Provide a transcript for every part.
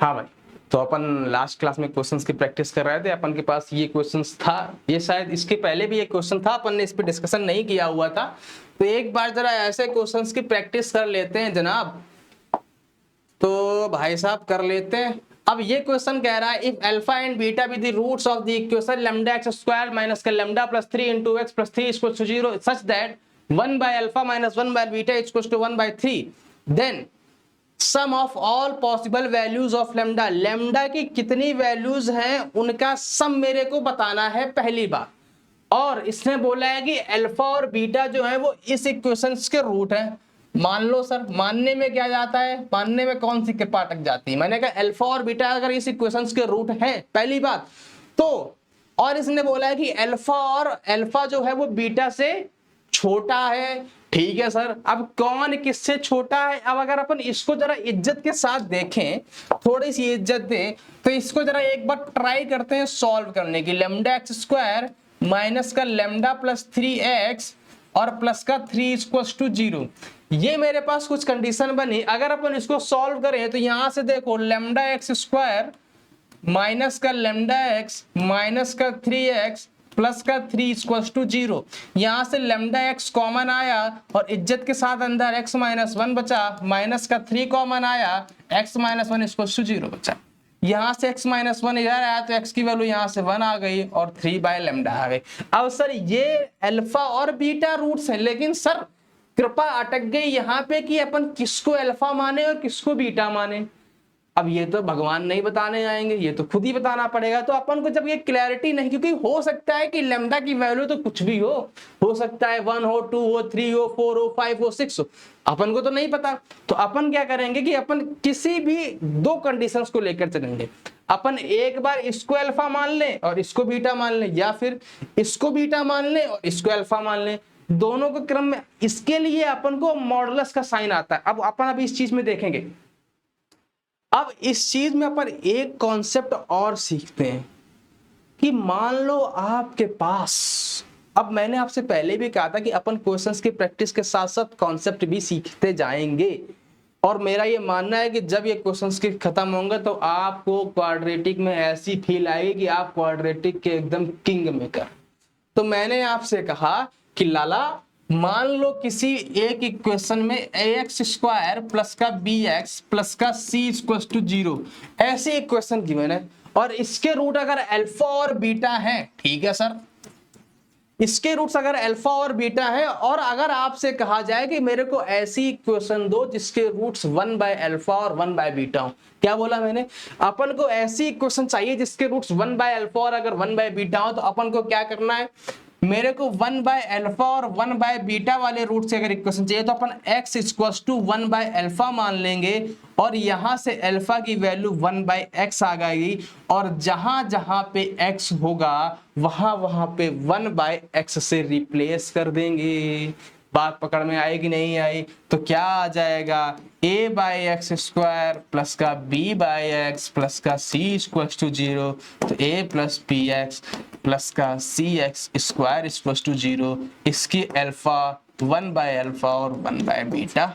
हाँ भाई, तो अपन लास्ट क्लास में क्वेश्चंस की प्रैक्टिस कर रहे थे। अपन के पास ये क्वेश्चंस था, ये शायद इसके पहले भी एक क्वेश्चन था, अपन ने इस पे डिस्कशन नहीं किया हुआ था। तो एक बार जरा ऐसे क्वेश्चंस की प्रैक्टिस कर लेते हैं जनाब। तो भाई साहब कर लेते हैं। अब ये क्वेश्चन कह रहा है if alpha and beta be the roots of the equation lambda x square minus का lambda plus 3 into x plus 3 equals to 0 such that 1 by alpha minus 1 by beta equals to 1 by 3, then sum of all possible values of lambda, lambda की कितनी values हैं उनका सम मेरे को बताना है पहली बार। और इसने बोला है कि अल्फा और बीटा जो है वो इस इक्वेशंस के रूट हैं। मान लो सर, मानने में क्या जाता है, मानने में कौन सी कृपा अटक जाती है। मैंने कहा अल्फा और बीटा अगर इस इक्वेशंस के रूट हैं पहली बात तो, और इसने बोला है कि अल्फा जो है वो बीटा से छोटा है। ठीक है सर, अब कौन किससे छोटा है। अब अगर अपन इसको जरा इज्जत के साथ देखें, थोड़ी सी इज्जत दें, तो इसको जरा एक बार ट्राई करते हैं सॉल्व करने की। लैम्डा एक्स स्क्वायर माइनस का लैम्डा प्लस 3x और प्लस का 3 इक्वल्स टू 0, ये मेरे पास कुछ कंडीशन बनी। अगर अपन इसको सॉल्व करें तो यहां से देखो लैम्डा एक्स स्क्वायर माइनस का लैम्डा एक्स माइनस का 3x प्लस का 3 इक्वल्स टू 0, यहां से लैम्डा एक्स कॉमन आया और इज्जत के साथ अंदर x माइनस 1 बचा, माइनस का 3 कॉमन आया, x माइनस 1 इक्वल्स टू 0 बचा। यहां से x माइनस 1 इधर आया तो x की वैल्यू यहां से 1 आ गई और 3 बाय लैम्डा आ गई। अब सर ये अल्फा और बीटा रूट्स हैं, लेकिन सर कृपा अटक गई यहाँ पे कि अपन किसको अल्फा माने और किसको बीटा माने। अब ये तो भगवान नहीं बताने आएंगे, ये तो खुद ही बताना पड़ेगा। तो अपन को जब ये क्लैरिटी नहीं, क्योंकि हो सकता है कि लैम्डा की वैल्यू तो कुछ भी हो सकता है 1 हो, 2 हो, 3 हो, 4 हो, 5 हो, 6 हो, अपन को तो नहीं पता। तो अपन क्या करेंगे कि अपन किसी भी दो कंडीशंस को लेकर चलेंगे। अपन एक बार इसको अल्फा मान लें और इसको बीटा मान लें, या फिर इसको बीटा मान लें और इसको अल्फा मान लें, दोनों के क्रम में। इसके लिए अपन को मॉडुलस का साइन आता है। अब अपन अभी इस चीज में देखेंगे। अब इस चीज में अपन एक कॉन्सेप्ट और सीखते हैं कि मान लो आपके पास, अब मैंने आपसे पहले भी कहा था कि अपन क्वेश्चंस की प्रैक्टिस के साथ साथ कॉन्सेप्ट भी सीखते जाएंगे। और मेरा ये मानना है कि जब ये क्वेश्चंस के खत्म होंगे तो आपको क्वाड्रेटिक में ऐसी फील आएगी कि आप क्वाड्रेटिक के एकदम किंग मेकर। तो मैंने आपसे कहा कि लाला मान लो किसी एक इक्वेशन में ax स्क्वायर प्लस का bx प्लस का c इक्वल्स टू 0 ऐसी इक्वेशन गिवन है, और इसके रूट अगर अल्फा और बीटा है। ठीक है सर, इसके रूट्स अगर अल्फा और बीटा है, और अगर आपसे कहा जाए कि मेरे को ऐसी इक्वेशन दो जिसके रूट्स 1 बाय अल्फा और 1 बाय बीटा हो। क्या बोला मैंने, अपन को ऐसी इक्वेशन चाहिए जिसके रूट्स 1 बाय अल्फा और अगर 1 बाय बीटा हो। तो अपन को क्या करना है, मेरे को 1 बाय अल्फा और 1 बाय बीटा वाले रूट से अगर इक्वेशन चाहिए तो अपन x equals to 1 by alpha मान लेंगे, और यहां से अल्फा की वैल्यू 1 बाय x आ गई, और जहां जहां पे x होगा वहां वहां पे 1 बाय x से रिप्लेस कर देंगे। बात पकड़ में आई कि नहीं आई। तो क्या आ जाएगा, a by x square plus का b बाय एक्स प्लस का c इक्वल्स टू 0, तो a plus b x plus का c x square equals to 0। इसकी अल्फा 1 बाय अल्फा और 1 बाय बीटा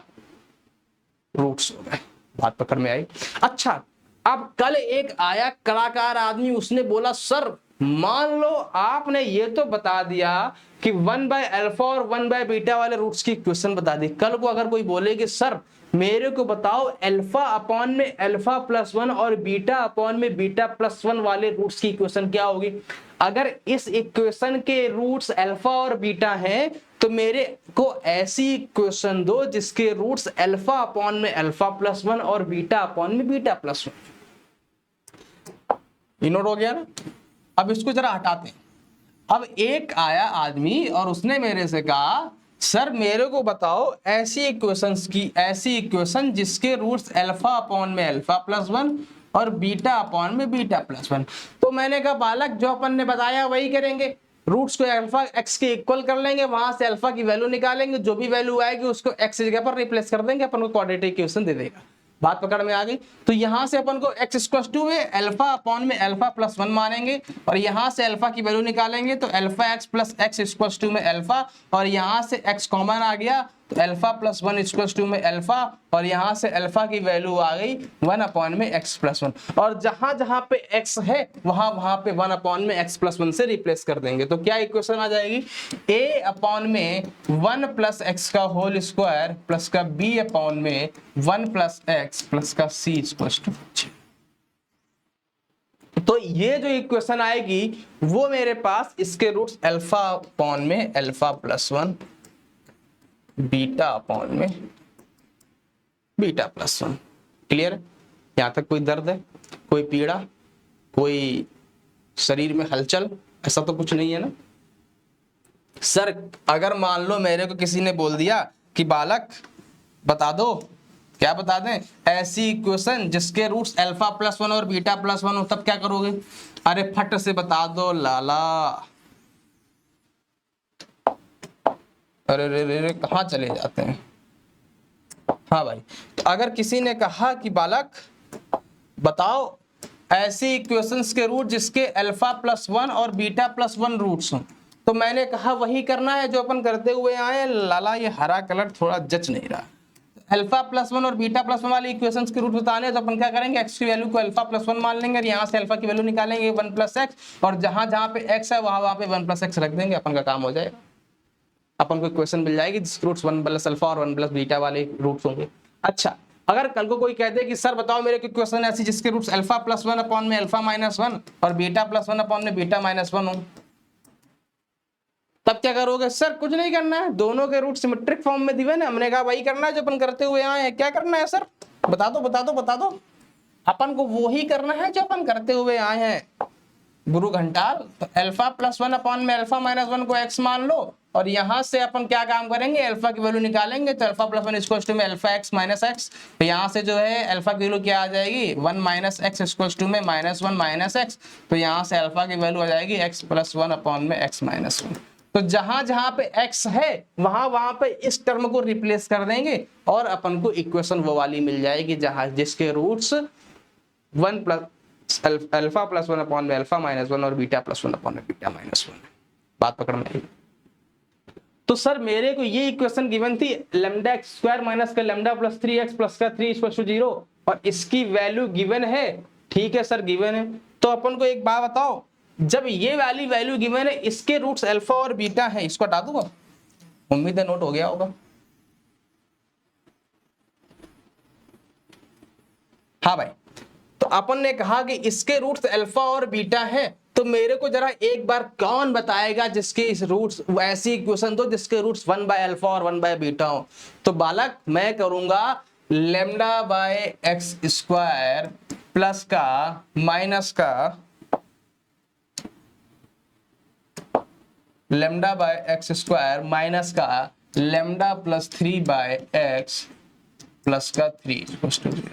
रूट्स हो गए। बात पकड़ में आई। अच्छा, अब कल एक आया कलाकार आदमी, उसने बोला सर मान लो आपने ये तो बता दिया कि 1 बाय अल्फा और 1 बाय बीटा वाले रूट्स की इक्वेशन बता दी। कल को अगर कोई बोले कि सर मेरे को बताओ अल्फा अपॉन में अल्फा प्लस 1 और बीटा अपॉन में बीटा प्लस 1 वाले रूट्स की इक्वेशन क्या होगी। अगर इस इक्वेशन के रूट्स अल्फा और बीटा हैं तो मेरे को ऐसी इक्वेशन दो जिसके रूट्स अल्फा अपॉन में अल्फा प्लस 1 और बीटा अपॉन में बीटा प्लस 1। नोट हो गया ना। अब इसको जरा हटाते हैं। अब एक आया आदमी और उसने मेरे से कहा सर मेरे को बताओ ऐसी इक्वेशन जिसके रूट्स अल्फा अपॉन में अल्फा प्लस 1 और बीटा अपॉन में बीटा प्लस 1। तो मैंने कहा बालक जो अपन ने बताया वही करेंगे, रूट्स को अल्फा एक्स के इक्वल कर लेंगे, वहां से अल्फा की वैल्यू निकालेंगे, जो भी वैल्यू आएगी उसको एक्स की जगह पर रिप्लेस कर देंगे, अपन को क्वाड्रेटिक इक्वेशन दे देगा। बात पकड़ में आ गई। तो यहां से अपन को x इक्वल्स टू में अल्फा अपॉन में अल्फा प्लस 1 मानेंगे, और यहां से अल्फा की वैल्यू निकालेंगे तो alpha x plus x equals to में अल्फा, और यहां से x कॉमन आ गया तो अल्फा प्लस 1 इक्वल टू में अल्फा, और यहाँ से अल्फा की वैल्यू आ गई 1 अपॉन में x प्लस 1, और जहां जहां पे x है वहां वहां पे 1 अपॉन में x प्लस 1 से रिप्लेस कर देंगे। तो क्या इक्वेशन आ जाएगी, a अपॉन में 1 प्लस एक्स का होल स्क्वायर प्लस का b अपॉन में 1 प्लस एक्स प्लस का c इक्वल टू। तो ये जो इक्वेशन आएगी वो मेरे पास इसके रूट्स अल्फा अपॉन में अल्फा प्लस 1, बीटा अपॉन में बीटा प्लस 1। क्लियर है? यहां तक कोई दर्द है, कोई पीड़ा, कोई शरीर में हलचल, ऐसा तो कुछ नहीं है ना? सर अगर मान लो मेरे को किसी ने बोल दिया कि बालक बता दो, क्या बता दें, ऐसी इक्वेशन जिसके रूट्स अल्फा प्लस 1 और बीटा प्लस 1 हो, तब क्या करोगे? अरे फट से बता दो लाला। अरे रे रे रे कहाँ चले जाते हैं? हाँ भाई, तो अगर किसी ने कहा कि बालक बताओ ऐसी इक्वेशंस के रूट जिसके अल्फा प्लस 1 और बीटा प्लस 1 रूट्स हों, तो मैंने कहा वही करना है जो अपन करते हुए आए। लाला ये हरा कलर थोड़ा जच नहीं रहा। अल्फा प्लस 1 और बीटा प्लस 1 वाली इक्वेशंस के रूट बताने हैं, तो अपन क्या करेंगे, x की वैल्यू को अल्फा प्लस 1 मान लेंगे और यहाँ से अल्फा की वैल्यू निकालेंगे 1 प्लस एक्स, और जहां जहां पे x है वहां वहां पे 1 प्लस एक्स रख देंगे, अपन का काम हो जाएगा। अपन को इक्वेशन मिल जाएगी जिसके रूट्स 1 प्लस अल्फा और 1 प्लस बीटा वाले रूट्स होंगे। अच्छा, अगर कल को कोई कह दे कि सर बताओ मेरे को इक्वेशन ऐसी जिसके रूट्स अल्फा प्लस 1 अपॉन में अल्फा माइनस 1 और बीटा प्लस 1 अपॉन में बीटा माइनस 1 हो, तब क्या करोगे? सर कुछ नहीं करना है, दोनों के रूट सिमेट्रिक फॉर्म में दिए ना। हमने कहा वही करना है जो अपन करते हुए आए हैं। क्या करना है सर? बता दो बता दो बता दो। अपन को वही करना है जो अपन करते हुए आए हैं गुरु घंटाल। तो अल्फा प्लस 1 अपॉन में अल्फा माइनस 1 को x मान लो, और यहां से अपन क्या काम करेंगे, अल्फा की वैल्यू निकालेंगे। तो अल्फा प्लस 1 इक्वल टू में अल्फा एक्स माइनस एक्स, तो यहाँ से जो है अल्फा की वैल्यू क्या आ जाएगी, 1 माइनस एक्स इक्वल टू में माइनस 1 माइनस एक्स, तो यहाँ से अल्फा की वैल्यू आ जाएगी x प्लस 1 अपॉन में x माइनस 1। तो जहां जहां पे x है वहां वहां पे इस टर्म को रिप्लेस कर देंगे, और अपन को इक्वेशन वो वाली मिल जाएगी जहां जिसके roots 1 plus alpha plus 1 upon में अल्फा माइनस 1 और बीटा प्लस 1 अपॉन में बीटा माइनस 1। बात पकड़ में आई? तो सर मेरे को ये इक्वेशन गिवन थी लैम्डा एक्स स्क्वायर माइनस का लैम्डा प्लस 3x प्लस का 3 इक्वल टू 0, और इसकी वैल्यू गिवन है। ठीक है सर गिवन है, तो अपन को एक बात बताओ, जब ये वाली वैल्यू गिवन है, इसके रूट्स अल्फा और बीटा है, इसको हटा दूंगा, उम्मीद है नोट हो गया होगा। हाँ भाई, तो अपन ने कहा कि इसके रूट्स अल्फा और बीटा है, तो मेरे को जरा एक बार कौन बताएगा जिसके इस रूट्स, ऐसी इक्वेशन दो जिसके रूट्स 1 बाय अल्फा और 1 बाय बीटा हो। तो बालक मैं करूंगा lambda by x square plus का माइनस का lambda by x square minus का lambda plus 3 by x plus का 3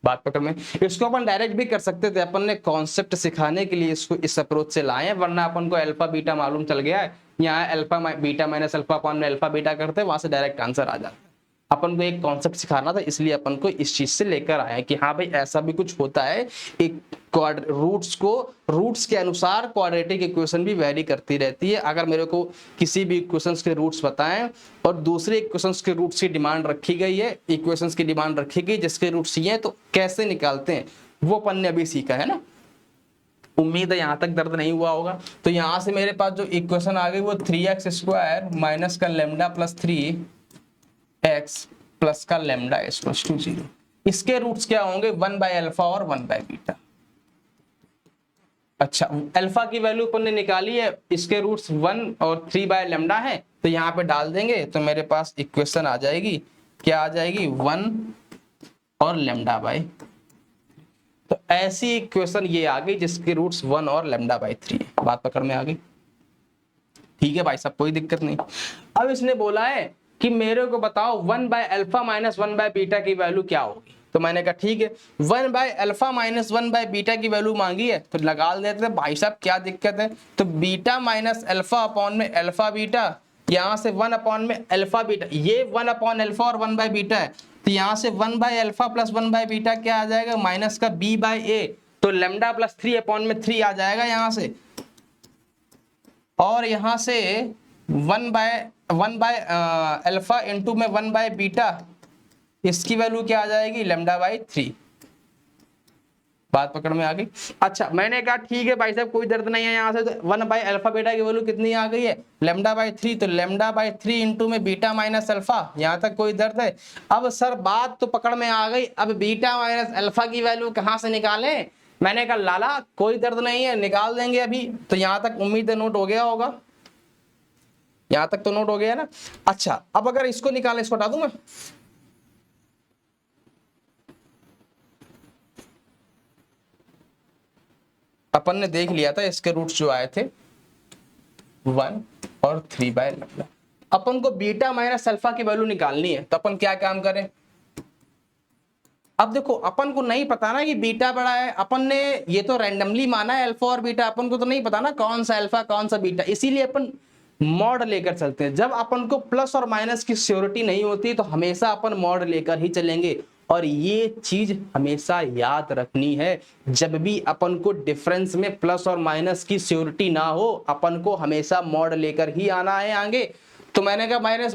बात पकड़ में। इसको अपन डायरेक्ट भी कर सकते थे, अपन ने कॉन्सेप्ट सिखाने के लिए इसको इस अप्रोच से लाए हैं, वरना अपन को अल्फा बीटा मालूम चल गया है, यहाँ alpha beta minus alpha upon में अल्फा बीटा करते हैं, वहां से डायरेक्ट आंसर आ जाता है। अपन को एक कॉन्सेप्ट सिखाना था, इसलिए अपन को इस चीज से लेकर आए कि हाँ भाई ऐसा भी कुछ होता है। एक रूट्स के अनुसार क्वाड्रेटिक इक्वेशन भी वेरी करती रहती है। अगर मेरे को किसी भी इक्वेशंस के रूट्स बताएं और दूसरे इक्वेशंस के रूट्स की डिमांड रखी गई है, इक्वेशंस की डिमांड रखी गई जिसके रूट्स ये हैं, तो कैसे निकालते हैं वो अपन ने अभी सीखा है ना। उम्मीद है यहां तक दर्द नहीं हुआ होगा। तो यहां से मेरे पास जो इक्वेशन आ गई वो 3x स्क्वायर माइनस का लैम्डा प्लस 3x प्लस का लैम्डा इक्वल टू 0। इसके रूट्स क्या होंगे, 1 बाय अल्फा और 1 बाय बीटा। अच्छा, अल्फा की वैल्यू अपन ने निकाली है, इसके रूट्स 1 और 3 बाय लैम्डा है, तो यहाँ पे डाल देंगे तो मेरे पास इक्वेशन आ जाएगी, क्या आ जाएगी, 1 और लैम्डा बाय। तो ऐसी इक्वेशन ये आ गई जिसके रूट्स 1 और लैम्डा बाय 3। बात पकड़ में आ गई? ठीक है भाई साहब, कोई दिक्कत नहीं। अब इसने बोला है कि मेरे को बताओ 1 by alpha minus 1 by beta की वैल्यू क्या होगी। तो मैंने कहा ठीक है, 1 by alpha minus 1 by beta की वैल्यू मांगी है, तो लगा देते हैं भाई साहब, क्या दिक्कत है। तो बीटा माइनस अल्फा अपॉन में अल्फा बीटा, यहाँ से 1 अपॉन में अल्फा बीटा, ये 1 अपॉन अल्फा और 1 बाय बीटा है, तो यहाँ से 1 by alpha plus 1 by beta क्या आ जाएगा, माइनस का b बाय a, तो लैम्डा प्लस 3 अपॉन में 3 आ जाएगा यहाँ से, और यहाँ से 1 बाय 1 बाय अल्फा इंटू में 1 बाय बीटा, इसकी वैल्यू क्या आ जाएगी, लैम्डा बाई 3। बात पकड़ में आ गई। अच्छा मैंने कहा ठीक है भाई साहब कोई दर्द नहीं है, यहाँ से 1 बाय अल्फा बीटा की वैल्यू कितनी आ गई है, लैम्डा बाई 3, तो लैम्डा बाई 3 इंटू में बीटा माइनस अल्फा, यहाँ तक कोई दर्द है। अब सर बात तो पकड़ में आ गई, अब बीटा माइनस अल्फा की वैल्यू कहाँ से निकालें, मैंने कहा लाला कोई दर्द नहीं है, निकाल देंगे अभी। तो यहाँ तक उम्मीद है नोट हो गया होगा, यहाँ तक तो नोट हो गया ना। अच्छा अब अगर इसको निकालें, इसको हटा दूं मैं, अपन ने देख लिया था इसके रूट्स जो आए थे 1 और 3 बाय लैम्डा। अपन को बीटा माइनस अल्फा की वैल्यू निकालनी है, तो अपन क्या काम करें, अब देखो अपन को नहीं पता ना कि बीटा बड़ा है, अपन ने ये तो रैंडमली माना है अल्फा और बीटा, अपन को तो नहीं पता ना कौन सा अल्फा कौन सा बीटा, इसीलिए अपन मॉड लेकर चलते हैं। जब अपन को प्लस और माइनस की श्योरिटी नहीं होती तो हमेशा अपन मॉड लेकर ही चलेंगे, और ये चीज हमेशा याद रखनी है, जब भी अपन को डिफरेंस में प्लस और माइनस की श्योरिटी ना हो अपन को हमेशा मॉड लेकर ही आना है आगे। तो मैंने कहा minus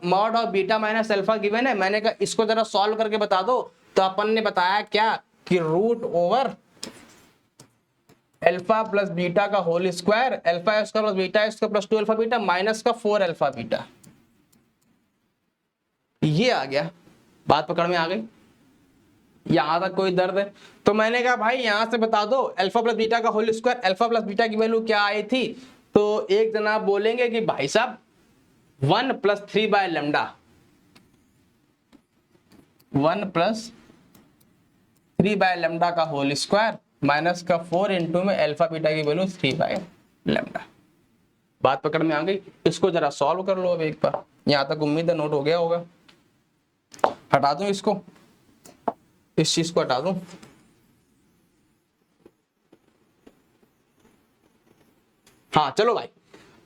mod of beta minus alpha given है, मैंने कहा इसको जरा सॉल्व करके बता दो। तो अपन ने बताया क्या कि root over alpha plus beta का whole square, alpha square plus beta square plus 2 alpha beta minus का 4 अल्फा बीटा, ये आ गया। बात पकड़ में आ गई, यहां तक कोई दर्द है। तो मैंने कहा भाई यहां से बता दो अल्फा प्लस बीटा का whole square, alpha plus beta की वैल्यू क्या आई थी, तो एक जनाब बोलेंगे कि भाई साहब 1 plus 3 by lambda, 1 plus 3 by lambda का होल स्क्वायर माइनस का 4 इंटू में अल्फा बीटा की वैल्यू 3 बाय लैम्डा। बात पकड़ में आ गई, इसको जरा सॉल्व कर लो अब एक बार, यहां तक उम्मीद है नोट हो गया होगा। हटा दूं इसको, इस चीज को हटा दूं, हाँ चलो भाई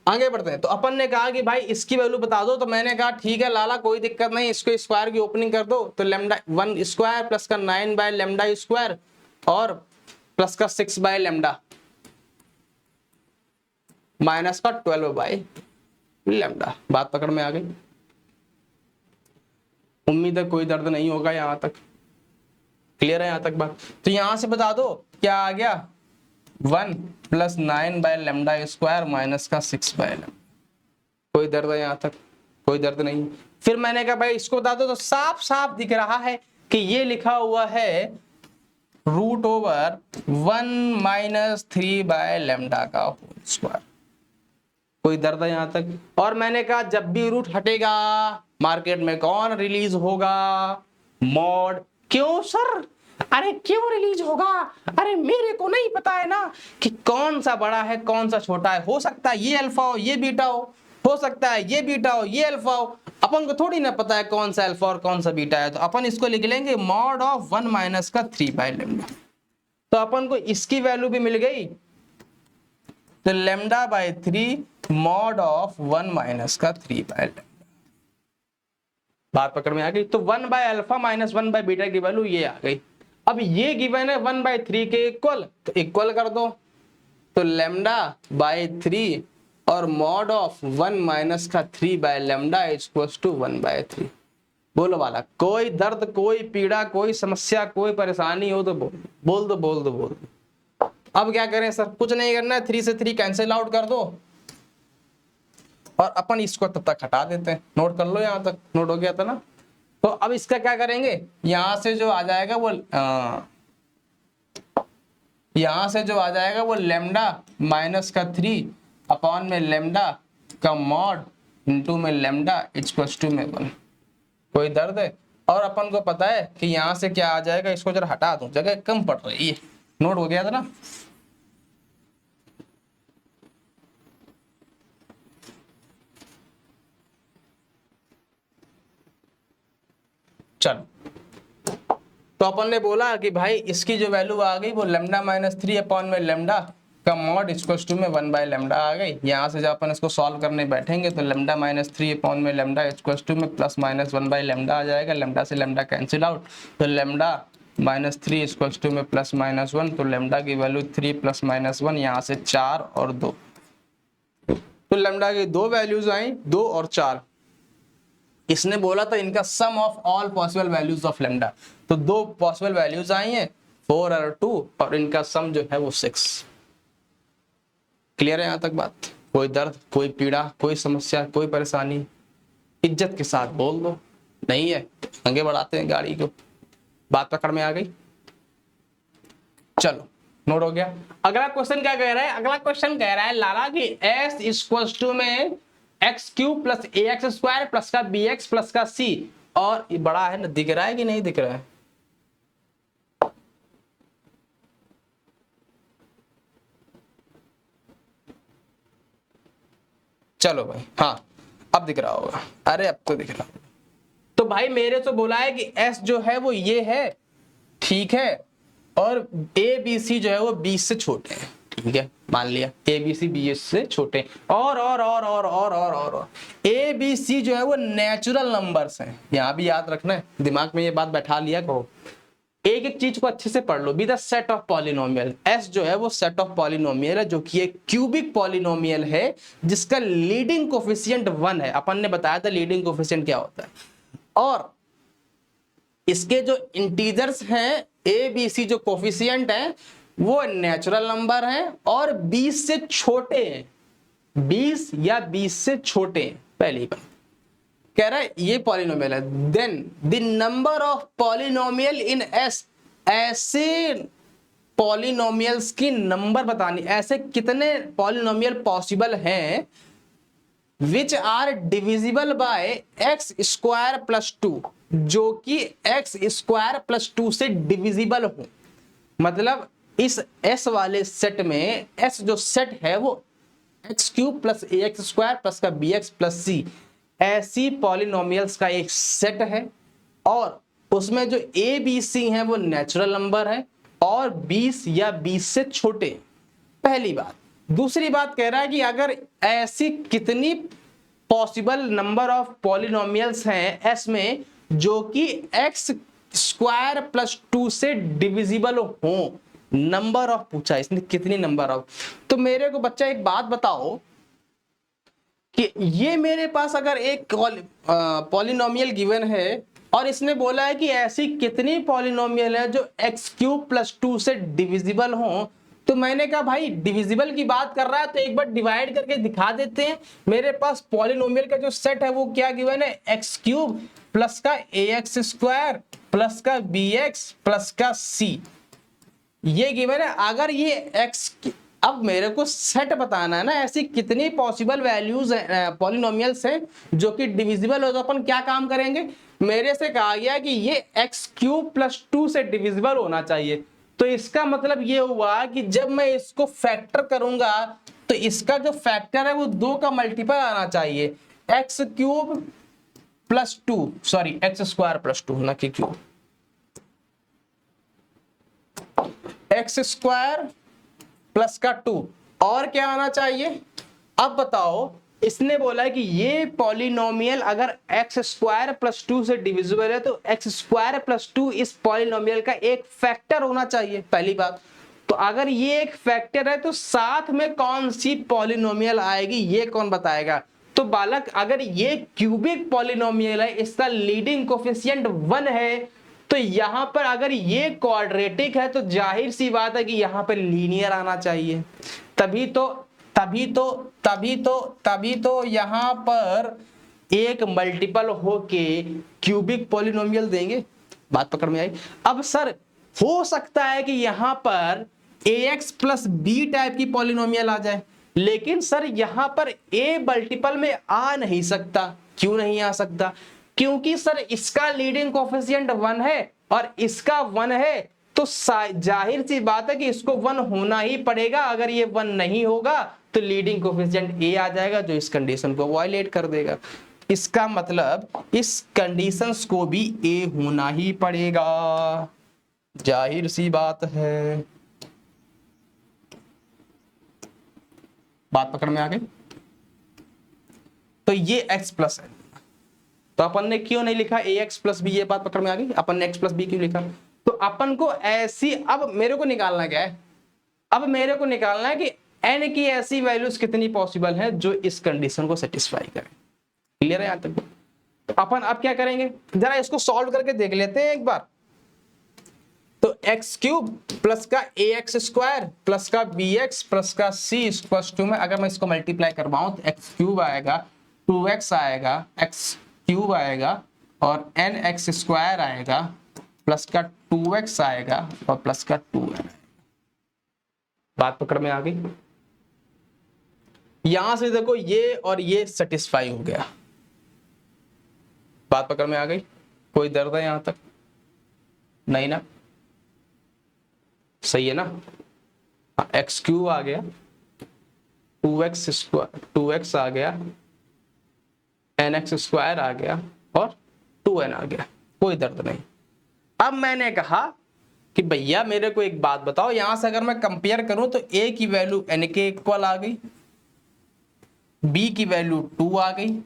आगे बढ़ते हैं। तो अपन ने कहा कि भाई इसकी वैल्यू बता दो, तो मैंने कहा ठीक है लाला कोई दिक्कत नहीं, इसको स्क्वायर की ओपनिंग कर दो, तो लैम्डा 1 स्क्वायर प्लस का 9 बाय लैम्डा स्क्वायर और प्लस का 6 बाय लैम्डा माइनस का 12 बाय लैम्डा। बात पकड़ में आ गई, उम्मीद है कोई दर्द नहीं होगा, यहां तक क्लियर है यहां तक बात। तो यहां से बता दो क्या आ गया, 1 plus 9 by lambda square minus का 6 बाय लैम्डा। कोई दर्द है यहां तक, कोई दर्द नहीं। फिर मैंने कहा भाई इसको बता दो, तो साफ साफ दिख रहा है कि ये लिखा हुआ है root over 1 minus 3 by lambda का होल स्क्वायर। कोई दर्द है यहां तक। और मैंने कहा जब भी रूट हटेगा मार्केट में कौन रिलीज होगा, मॉड। क्यों सर, अरे क्यों रिलीज होगा, अरे मेरे को नहीं पता है ना कि कौन सा बड़ा है कौन सा छोटा है, हो सकता है ये अल्फा हो ये बीटा हो सकता है ये बीटा हो ये अल्फा हो, अपन को थोड़ी ना पता है कौन सा अल्फा और कौन सा बीटा है। तो अपन इसको लिख लेंगे मॉड ऑफ 1 माइनस का 3 बाय लैम्डा। तो अपन को इसकी वैल्यू भी मिल गई, तो lambda by 3 mod of 1 minus का 3 बाय लैम्डा। बात पकड़ में आ गई। तो 1 by alpha minus 1 by beta की वैल्यू ये आ गई। अब ये गिवन है 1 बाय 3 के इक्वल, तो इक्वल कर दो, तो लैम्डा बाय 3 और मॉड ऑफ 1 माइनस का 3 by lambda equals to 1 by 3। बोलो वाला, कोई दर्द कोई पीड़ा कोई समस्या कोई परेशानी हो तो बोल दो। अब क्या करें सर, कुछ नहीं करना है, 3 से 3 कैंसिल आउट कर दो और अपन इसको तब तक हटा देते हैं। नोट कर लो, यहां तक नोट हो गया था ना। तो अब इसका क्या करेंगे, यहां से जो आ जाएगा वो लैम्डा माइनस का 3 अपॉन में लैम्डा का मॉड इंटू में लैम्डा इक्वल्स टू में 1। कोई दर्द है। और अपन को पता है कि यहां से क्या आ जाएगा, इसको जरा हटा दूं, जगह कम पड़ रही है। नोट हो गया था ना। चलो, तो अपन ने बोला कि भाई इसकी जो वैल्यू आ गई वो लैम्डा माइनस 3 अपॉन में लैम्डा का मॉड इक्वल्स टू में 1 बाय लैम्डा आ गई। यहाँ से जब अपन इसको सॉल्व करने बैठेंगे तो लैम्डा माइनस 3 अपॉन में लैम्डा इक्वल्स टू में प्लस माइनस 1 बाय लैम्डा आ जाएगा। लैम्डा से लैम्डा कैंसिल आउट, तो लैम्डा माइनस 3 इक्वल्स टू में प्लस माइनस 1, तो लैम्डा की वैल्यू 3 प्लस माइनस 1, यहाँ से 4 और 2। तो लैम्डा की दो वैल्यूज आई, 2 और 4। इसने बोला था इनका sum of all possible values of lambda, तो 2 पॉसिबल वैल्यूज आई हैं 4 और 2, और इनका सम जो है वो 6। क्लियर है यहां तक बात? कोई दर्द, कोई पीड़ा, कोई समस्या, कोई परेशानी, इज्जत के साथ बोल दो। नहीं है तो आगे बढ़ाते हैं गाड़ी को। बात पकड़ में आ गई? चलो नोट हो गया। अगला क्वेश्चन क्या कह रहा है? अगला क्वेश्चन कह रहा है लाला कि s इक्वल टू में एक्स क्यूब प्लस ए एक्स स्क्वायर प्लस का बी एक्स प्लस का सी, और ये बड़ा है ना, दिख रहा है कि नहीं दिख रहा है? चलो भाई, हाँ अब दिख रहा होगा। अरे अब तो दिख रहा होगा। तो भाई मेरे तो बोला है कि s जो है वो ये है, ठीक है, और ए बी सी जो है वो 20 से छोटे हैं, ठीक है, मान लिया ए बी सी 20 से छोटे हैं। और ए बी सी जो है वो नेचुरल नंबर्स हैं। यहां भी याद रखना है, दिमाग में ये बात बैठा लिया करो। एक एक चीज को अच्छे से पढ़ लो। Be the set of polynomial, S जो है वो सेट ऑफ पॉलिनोमियल है, जो कि एक क्यूबिक पॉलिनोमियल है जिसका लीडिंग कोफिशिएंट 1 है। अपन ने बताया था लीडिंग कोफिशिएंट क्या होता है। और इसके जो इंटीजर्स हैं ए बी सी, जो कोफिशिएंट है वो नेचुरल नंबर हैं और 20 से छोटे हैं, 20 या 20 से छोटे हैं। पहली बात कह रहा है ये पॉलिनोमियल है। Then the number of polynomial in S, ऐसे पॉलिनोमियल्स की नंबर बतानी, ऐसे कितने पॉलिनोमियल पॉसिबल हैं which are divisible by x square plus 2, जो कि एक्स स्क्वायर प्लस 2 से डिविजिबल हो। मतलब इस एस वाले सेट में एस जो सेट है वो एक्स क्यूब प्लस ए एक्स स्क्वायर प्लस का बी एक्स प्लस सी, ऐसी पॉलिनोमियल्स का एक सेट है, और उसमें जो ए बी सी हैं वो नेचुरल नंबर है और 20 या 20 से छोटे। पहली बात। दूसरी बात कह रहा है कि अगर ऐसी कितनी पॉसिबल नंबर ऑफ पॉलिनोमियल्स हैं एस में जो कि एक्स स्क्वायर प्लस 2 से डिविजिबल हो। नंबर ऑफ पूछा इसने, कितनी नंबर ऑफ। तो मेरे को बच्चा एक बात बताओ कि ये मेरे पास अगर एक पॉलिनोमियल गिवन है और इसने बोला है कि ऐसी कितनी पॉलिनोमियल है जो एक्स क्यूब प्लस 2 से डिविजिबल हो, तो मैंने कहा भाई डिविजिबल की बात कर रहा है तो एक बार डिवाइड करके दिखा देते हैं। मेरे पास पॉलिनोमियल का जो सेट है वो क्या गिवन है, एक्स क्यूब प्लस का ए एक्स स्क्वायर प्लस का बी एक्स प्लस का सी, ये गिवन है। अगर ये एक्स, अब मेरे को सेट बताना है ना, ऐसी कितनी पॉसिबल वैल्यूज पॉलिनोमियल्स हैं जो कि डिविजिबल हो, तो अपन क्या काम करेंगे, मेरे से कहा गया कि ये एक्स क्यूब प्लस 2 से डिविजिबल होना चाहिए। तो इसका मतलब ये हुआ कि जब मैं इसको फैक्टर करूंगा तो इसका जो फैक्टर है वो 2 का मल्टीपल आना चाहिए। X cube plus 2, sorry x square plus 2 ना कि क्यूब, एक्स स्क्वायर प्लस का 2, और क्या आना चाहिए। अब बताओ, इसने बोला है कि ये पॉलिनोमियल अगर एक्स स्क्वायर प्लस 2 से डिविजिबल है तो एक्स स्क्वायर प्लस 2 इस पॉलिनोमियल का एक फैक्टर होना चाहिए। पहली बात। तो अगर ये एक फैक्टर है तो साथ में कौन सी पॉलिनोमियल आएगी ये कौन बताएगा। तो बालक, अगर ये क्यूबिक पॉलिनोमियल है, इसका लीडिंग कोफिशिएंट 1 है, तो यहां पर अगर ये क्वाड्रेटिक है तो जाहिर सी बात है कि यहां पर लीनियर आना चाहिए। तभी तो यहां पर एक मल्टीपल होके क्यूबिक पॉलिनोमियल देंगे। बात पकड़ में आई। अब सर हो सकता है कि यहां पर ax प्लस बी टाइप की पॉलिनोमियल आ जाए, लेकिन सर यहां पर a मल्टीपल में आ नहीं सकता। क्यों नहीं आ सकता? क्योंकि सर इसका लीडिंग कोफिशिएंट 1 है और इसका 1 है, तो जाहिर सी बात है कि इसको 1 होना ही पड़ेगा। अगर ये 1 नहीं होगा तो लीडिंग कोफिशिएंट a आ जाएगा जो इस कंडीशन को वायलेट कर देगा। इसका मतलब इस कंडीशंस को भी a होना ही पड़ेगा, जाहिर सी बात है। बात पकड़ में आ गई। तो ये x प्लस है, तो अपन ने क्यों नहीं लिखा ax प्लस बी, ये बात पकड़ में आ गई। अपन ने x प्लस बी क्यों लिखा, तो अपन को ऐसी, अब मेरे को निकालना क्या है, अब मेरे को निकालना है कि n की ऐसी वैल्यूज कितनी पॉसिबल है जो इस कंडीशन को सेटिस्फाई करें। क्लियर है यहां तक? तो अपन अब क्या करेंगे, जरा इसको सॉल्व करके देख लेते हैं एक बार। तो एक्स क्यूब प्लस का ए एक्स स्क्वायर प्लस का बी एक्स प्लस का सी इक्वल्स टू में अगर मैं इसको मल्टीप्लाई करवाऊं तो एक्स क्यूब आएगा, 2x आएगा, एक्स क्यूब आएगा और एन एक्स स्क्वायर आएगा प्लस का 2x आएगा और प्लस का 2n। बात पकड़ में आ गई? यहां से देखो ये और ये सेटिस्फाई हो गया। बात पकड़ में आ गई? कोई दर्द है यहां तक? नहीं ना? सही है ना? एक्स क्यूब आ गया, 2x स्क्वायर 2x आ गया, एन एक्स स्क्वायर आ गया और 2n आ गया, कोई दर्द नहीं। अब मैंने कहा कि भैया मेरे को एक बात बताओ, यहां से अगर मैं कंपेयर करूं तो a की वैल्यू n के इक्वल आ गई, b की वैल्यू 2 आ गई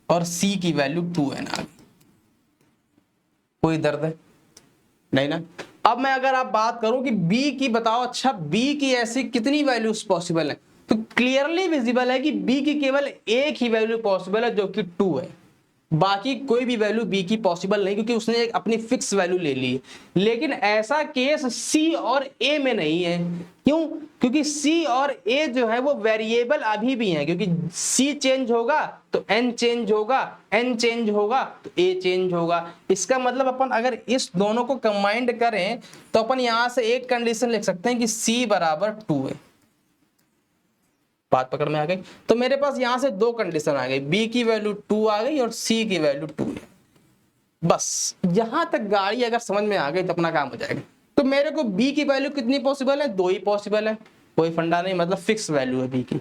और c की वैल्यू 2n आ गई। कोई दर्द है? नहीं ना? अब मैं अगर आप बात करूं कि b की बताओ, अच्छा b की ऐसी कितनी वैल्यूज पॉसिबल है, तो क्लियरली विजिबल है कि b की केवल एक ही वैल्यू पॉसिबल है जो कि 2 है। बाकी कोई भी वैल्यू b की पॉसिबल नहीं, क्योंकि उसने एक अपनी फिक्स वैल्यू ले ली है। लेकिन ऐसा केस c और a में नहीं है। क्यों? क्योंकि c और a जो है वो वेरिएबल अभी भी हैं, क्योंकि c चेंज होगा तो n चेंज होगा, n चेंज होगा तो a चेंज होगा। इसका मतलब अपन अगर इस दोनों को कंबाइंड करें तो अपन यहां से एक कंडीशन लिख सकते हैं कि c बराबर 2 है। बात पकड़ में आ गई? तो मेरे पास यहां से दो कंडीशन आ गई, b की वैल्यू 2 आ गई और c की वैल्यू 2 है। बस यहां तक गाड़ी अगर समझ में आ गई तो अपना काम हो जाएगा। तो मेरे को b की वैल्यू कितनी पॉसिबल है? 2 ही पॉसिबल है, कोई फंडा नहीं, मतलब फिक्स वैल्यू है b की।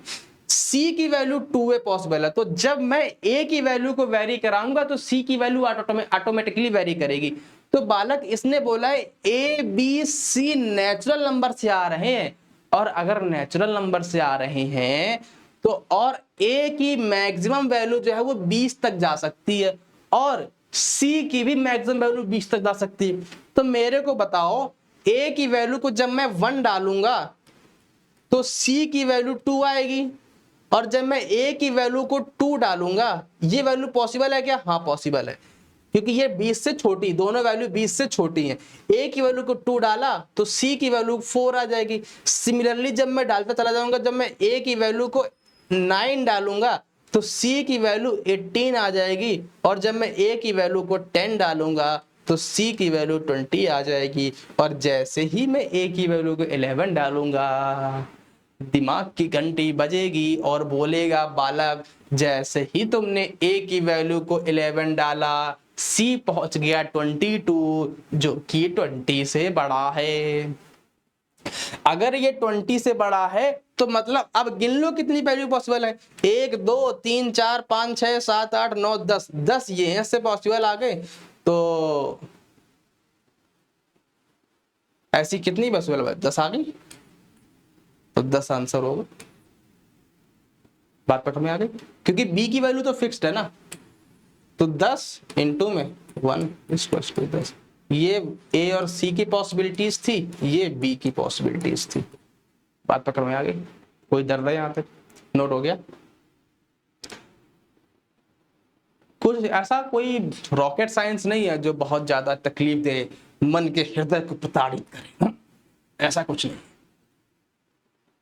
c की वैल्यू 2 है पॉसिबल है, तो जब मैं a की वैल्यू को वेरी कराऊंगा तो c की वैल्यू ऑटोमेटिकली वेरी करेगी। तो बालक इसने बोला है a b c natural number से आ रहे हैं, और अगर नेचुरल नंबर से आ रहे हैं तो और a की मैक्सिमम वैल्यू जो है वो 20 तक जा सकती है और c की भी मैक्सिमम वैल्यू 20 तक जा सकती है। तो मेरे को बताओ a की वैल्यू को जब मैं 1 डालूंगा तो c की वैल्यू 2 आएगी, और जब मैं a की वैल्यू को 2 डालूंगा, ये वैल्यू पॉसिबल है क्या? हाँ पॉसिबल है, क्योंकि ये 20 से छोटी, दोनों वैल्यू 20 से छोटी हैं। a की वैल्यू को 2 डाला तो c की वैल्यू 4 आ जाएगी। सिमिलरली जब मैं डालता चला जाऊंगा, जब मैं a की वैल्यू को 9 डालूंगा तो c की वैल्यू 18 आ जाएगी, और जब मैं a की वैल्यू को 10 डालूंगा तो c की वैल्यू 20 आ जाएगी, और जैसे ही मैं a की वैल्यू को 11 डालूंगा दिमाग की घंटी बजेगी और बोलेगा बालक जैसे ही तुमने a की वैल्यू को 11 डाला c पहुंच गया 22, जो कि 20 से बड़ा है। अगर ये 20 से बड़ा है तो मतलब अब गिन लो कितनी वैल्यू पॉसिबल है, 1 2 3 4 5 6 7 8 9 10, 10 ये हैं से पॉसिबल आ गए। तो ऐसी कितनी पॉसिबल है? 10 आ गई, तो 10 आंसर होगा। बात पकड़ में आ गई? क्योंकि b की वैल्यू तो फिक्स्ड है ना, तो 10 इंटू में 1 इक्वल्स टू 10। ये a और c की पॉसिबिलिटीज थी, ये b की पॉसिबिलिटीज थी। बात पकड़ में आ गई? कोई दर्द है यहां तक? नोट हो गया? कुछ ऐसा कोई रॉकेट साइंस नहीं है जो बहुत ज्यादा तकलीफ दे, मन के हृदय को प्रताड़ित करे, ऐसा कुछ नहीं।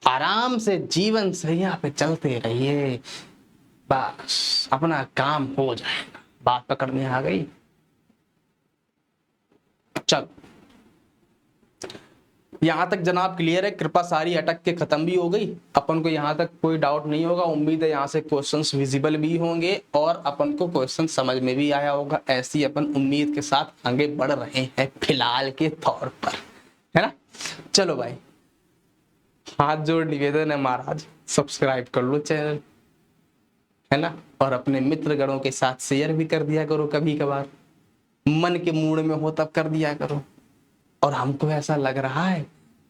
आराम से जीवन सैया पे चलते रहिए, बस अपना काम हो जाएगा। बात पकड़ में आ गई? चल यहां तक जनाब क्लियर है? कृपा सारी अटक के खत्म भी हो गई, अपन को यहां तक कोई डाउट नहीं होगा। उम्मीद है यहां से क्वेश्चंस विजिबल भी होंगे और अपन को क्वेश्चन समझ में भी आया होगा। ऐसी अपन उम्मीद के साथ आगे बढ़ रहे हैं फिलहाल के तौर पर, है ना? चलो भाई, हाथ जोड़ निवेदन है महाराज, सब्सक्राइब कर लो चैनल, है ना? और अपने मित्रगणों के साथ शेयर भी कर दिया करो, कभी कभार मन के मूड में हो तब कर दिया करो। और हमको ऐसा लग रहा है,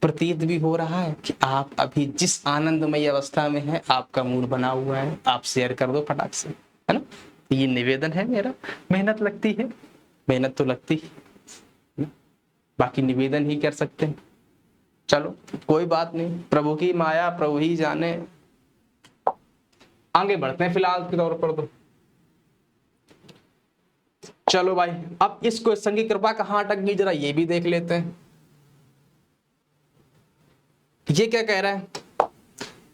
प्रतीत भी हो रहा है कि आप अभी जिस आनंदमय अवस्था में है, आपका मूड बना हुआ है, आप शेयर कर दो फटाक से, है ना? ये निवेदन है मेरा। मेहनत लगती है, मेहनत तो लगती है, बाकी निवेदन ही कर सकते हैं। चलो कोई बात नहीं, प्रभु की माया प्रभु ही जाने। आगे बढ़ते हैं फिलहाल के तौर पर तो। चलो भाई, अब इस क्वेश्चन की कृपा कहां अटक गई जरा ये भी देख लेते हैं। ये क्या कह रहा है?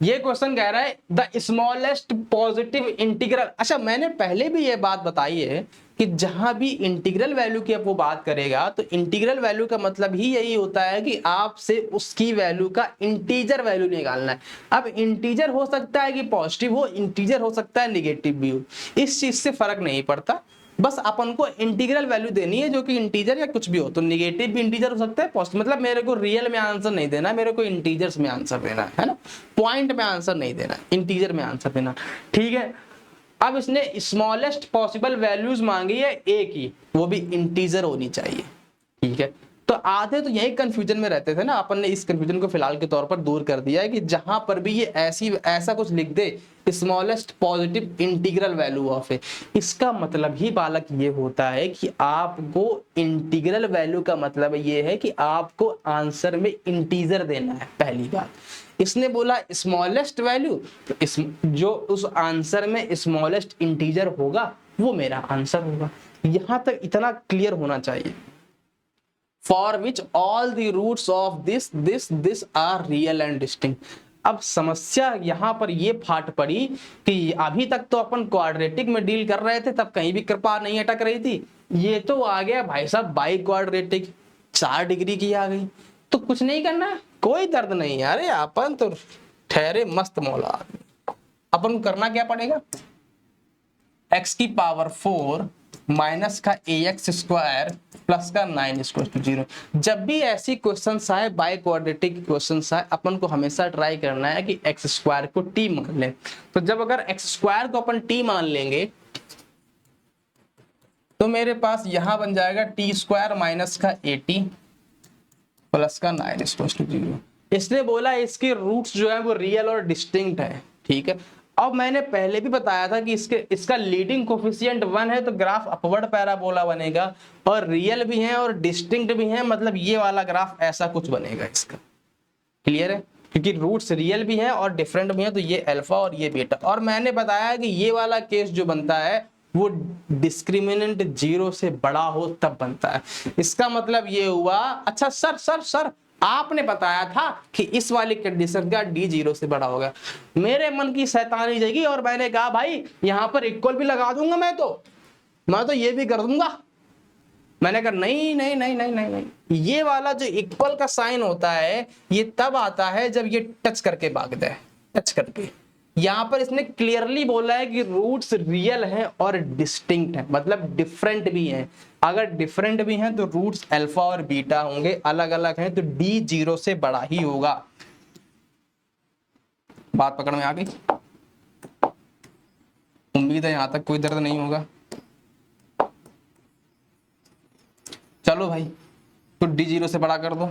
ये क्वेश्चन कह रहा है द स्मॉलेस्ट पॉजिटिव इंटीग्रल। अच्छा, मैंने पहले भी ये बात बताई है कि जहां भी इंटीग्रल वैल्यू की अब वो बात करेगा तो इंटीग्रल वैल्यू का मतलब ही यही होता है कि आपसे उसकी वैल्यू का इंटीजर वैल्यू निकालना है। अब इंटीजर हो सकता है कि पॉजिटिव हो, इंटीजर हो सकता है निगेटिव भी हो, इस चीज से फर्क नहीं पड़ता। बस अपन को इंटीग्रल वैल्यू देनी है जो कि इंटीजर या कुछ भी हो, तो निगेटिव भी इंटीजर हो सकता है, पॉजिटिव। मतलब मेरे को रियल में आंसर नहीं देना, मेरे को इंटीजर्स में आंसर देना है ना, पॉइंट में आंसर नहीं देना, इंटीजर में आंसर देना। ठीक है, अब इसने स्मॉलेस्ट पॉसिबल वैल्यूज मांगी है ए की, वो भी इंटीजर होनी चाहिए। ठीक है, तो आधे तो यही कंफ्यूजन में रहते थे ना, अपन ने इस कंफ्यूजन को फिलहाल के तौर पर दूर कर दिया है कि जहां पर भी ये ऐसा कुछ लिख दे smallest positive integral value of A, इसका मतलब ही बालक ये होता है कि आपको इंटीग्रल वैल्यू का मतलब ये है कि आपको आंसर में इंटीजर देना है। पहली बात इसने बोला स्मॉलेस्ट वैल्यू, तो जो उस आंसर में स्मॉलेस्ट इंटीजर होगा वो मेरा आंसर होगा। यहां तक इतना क्लियर होना चाहिए। For which all the roots of this are real and distinct। अब समस्या यहां पर ये फाट पड़ी कि अभी तक तो अपन क्वाड्रेटिक में डील कर रहे थे, तब कहीं भी कृपा नहीं अटक रही थी। ये तो आ गया भाई साहब बाई क्वाड्रेटिक, 4 डिग्री की आ गई, तो कुछ नहीं करना, कोई दर्द नहीं। अरे अपन तो ठहरे मस्त मौला आदमी। अपन को करना क्या पड़ेगा, x की पावर 4 माइनस का ax स्क्वायर प्लस का 9 = 0। जब भी ऐसी क्वेश्चन आए, बाय क्वाड्रेटिक क्वेश्चन आए, अपन को हमेशा ट्राई करना है कि एक्स स्क्वायर को t मान लें। तो जब अगर एक्स स्क्वायर को अपन t मान लेंगे तो मेरे पास यहां बन जाएगा टी स्क्वायर माइनस का 80 प्लस का 9 = 0। इसने बोला इसके रूट्स जो है वो रियल और डिस्टिंक्ट है। ठीक है, अब मैंने पहले भी बताया था कि इसका लीडिंग कोफिशिएंट 1 है तो ग्राफ अपवर्ड पैराबोला बनेगा, और रियल भी है और डिस्टिंक्ट भी है, मतलब ये वाला ग्राफ ऐसा कुछ बनेगा इसका। क्लियर है, क्योंकि रूट्स रियल भी है और डिफरेंट भी है, तो ये अल्फा और ये बीटा। और मैंने बताया कि ये वाला केस जो बनता है वो डिस्क्रिमिनेंट 0 से बड़ा हो तब बनता है। इसका मतलब ये हुआ, अच्छा सर आपने बताया था कि इस वाली कंडीशन का डी 0 से बड़ा होगा। मेरे मन की शैतानी जगी और मैंने कहा भाई यहां पर इक्वल भी लगा दूंगा, मैं तो ये भी कर दूंगा। मैंने कहा नहीं नहीं नहीं नहीं नहीं नहीं, ये वाला जो इक्वल का साइन होता है ये तब आता है जब ये टच करके भागता है, टच करके। यहां पर इसने क्लियरली बोला है कि रूट्स रियल हैं और डिस्टिंक्ट हैं, मतलब डिफरेंट भी हैं। अगर डिफरेंट भी हैं तो रूट्स अल्फा और बीटा होंगे, अलग अलग हैं तो डी 0 से बड़ा ही होगा। बात पकड़ में आ गई? उम्मीद है यहां तक कोई दर्द नहीं होगा। चलो भाई, तो डी 0 से बड़ा कर दो,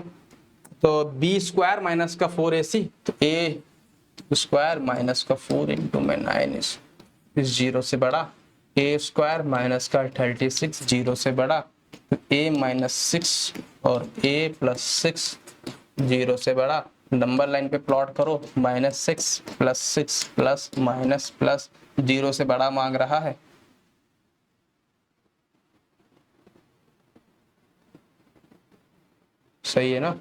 तो बी स्क्वायर माइनस का 4ac, तो ए स्क्वायर माइनस का 4 इंटू में 9 इस 0 से बड़ा, ए स्क्वायर माइनस का 36 0 से बड़ा, तो ए माइनस 6 और ए प्लस 6 0 से बड़ा। नंबर लाइन पे प्लॉट करो, -6 प्लस 6 प्लस माइनस प्लस 0 से बड़ा मांग रहा है। सही है ना,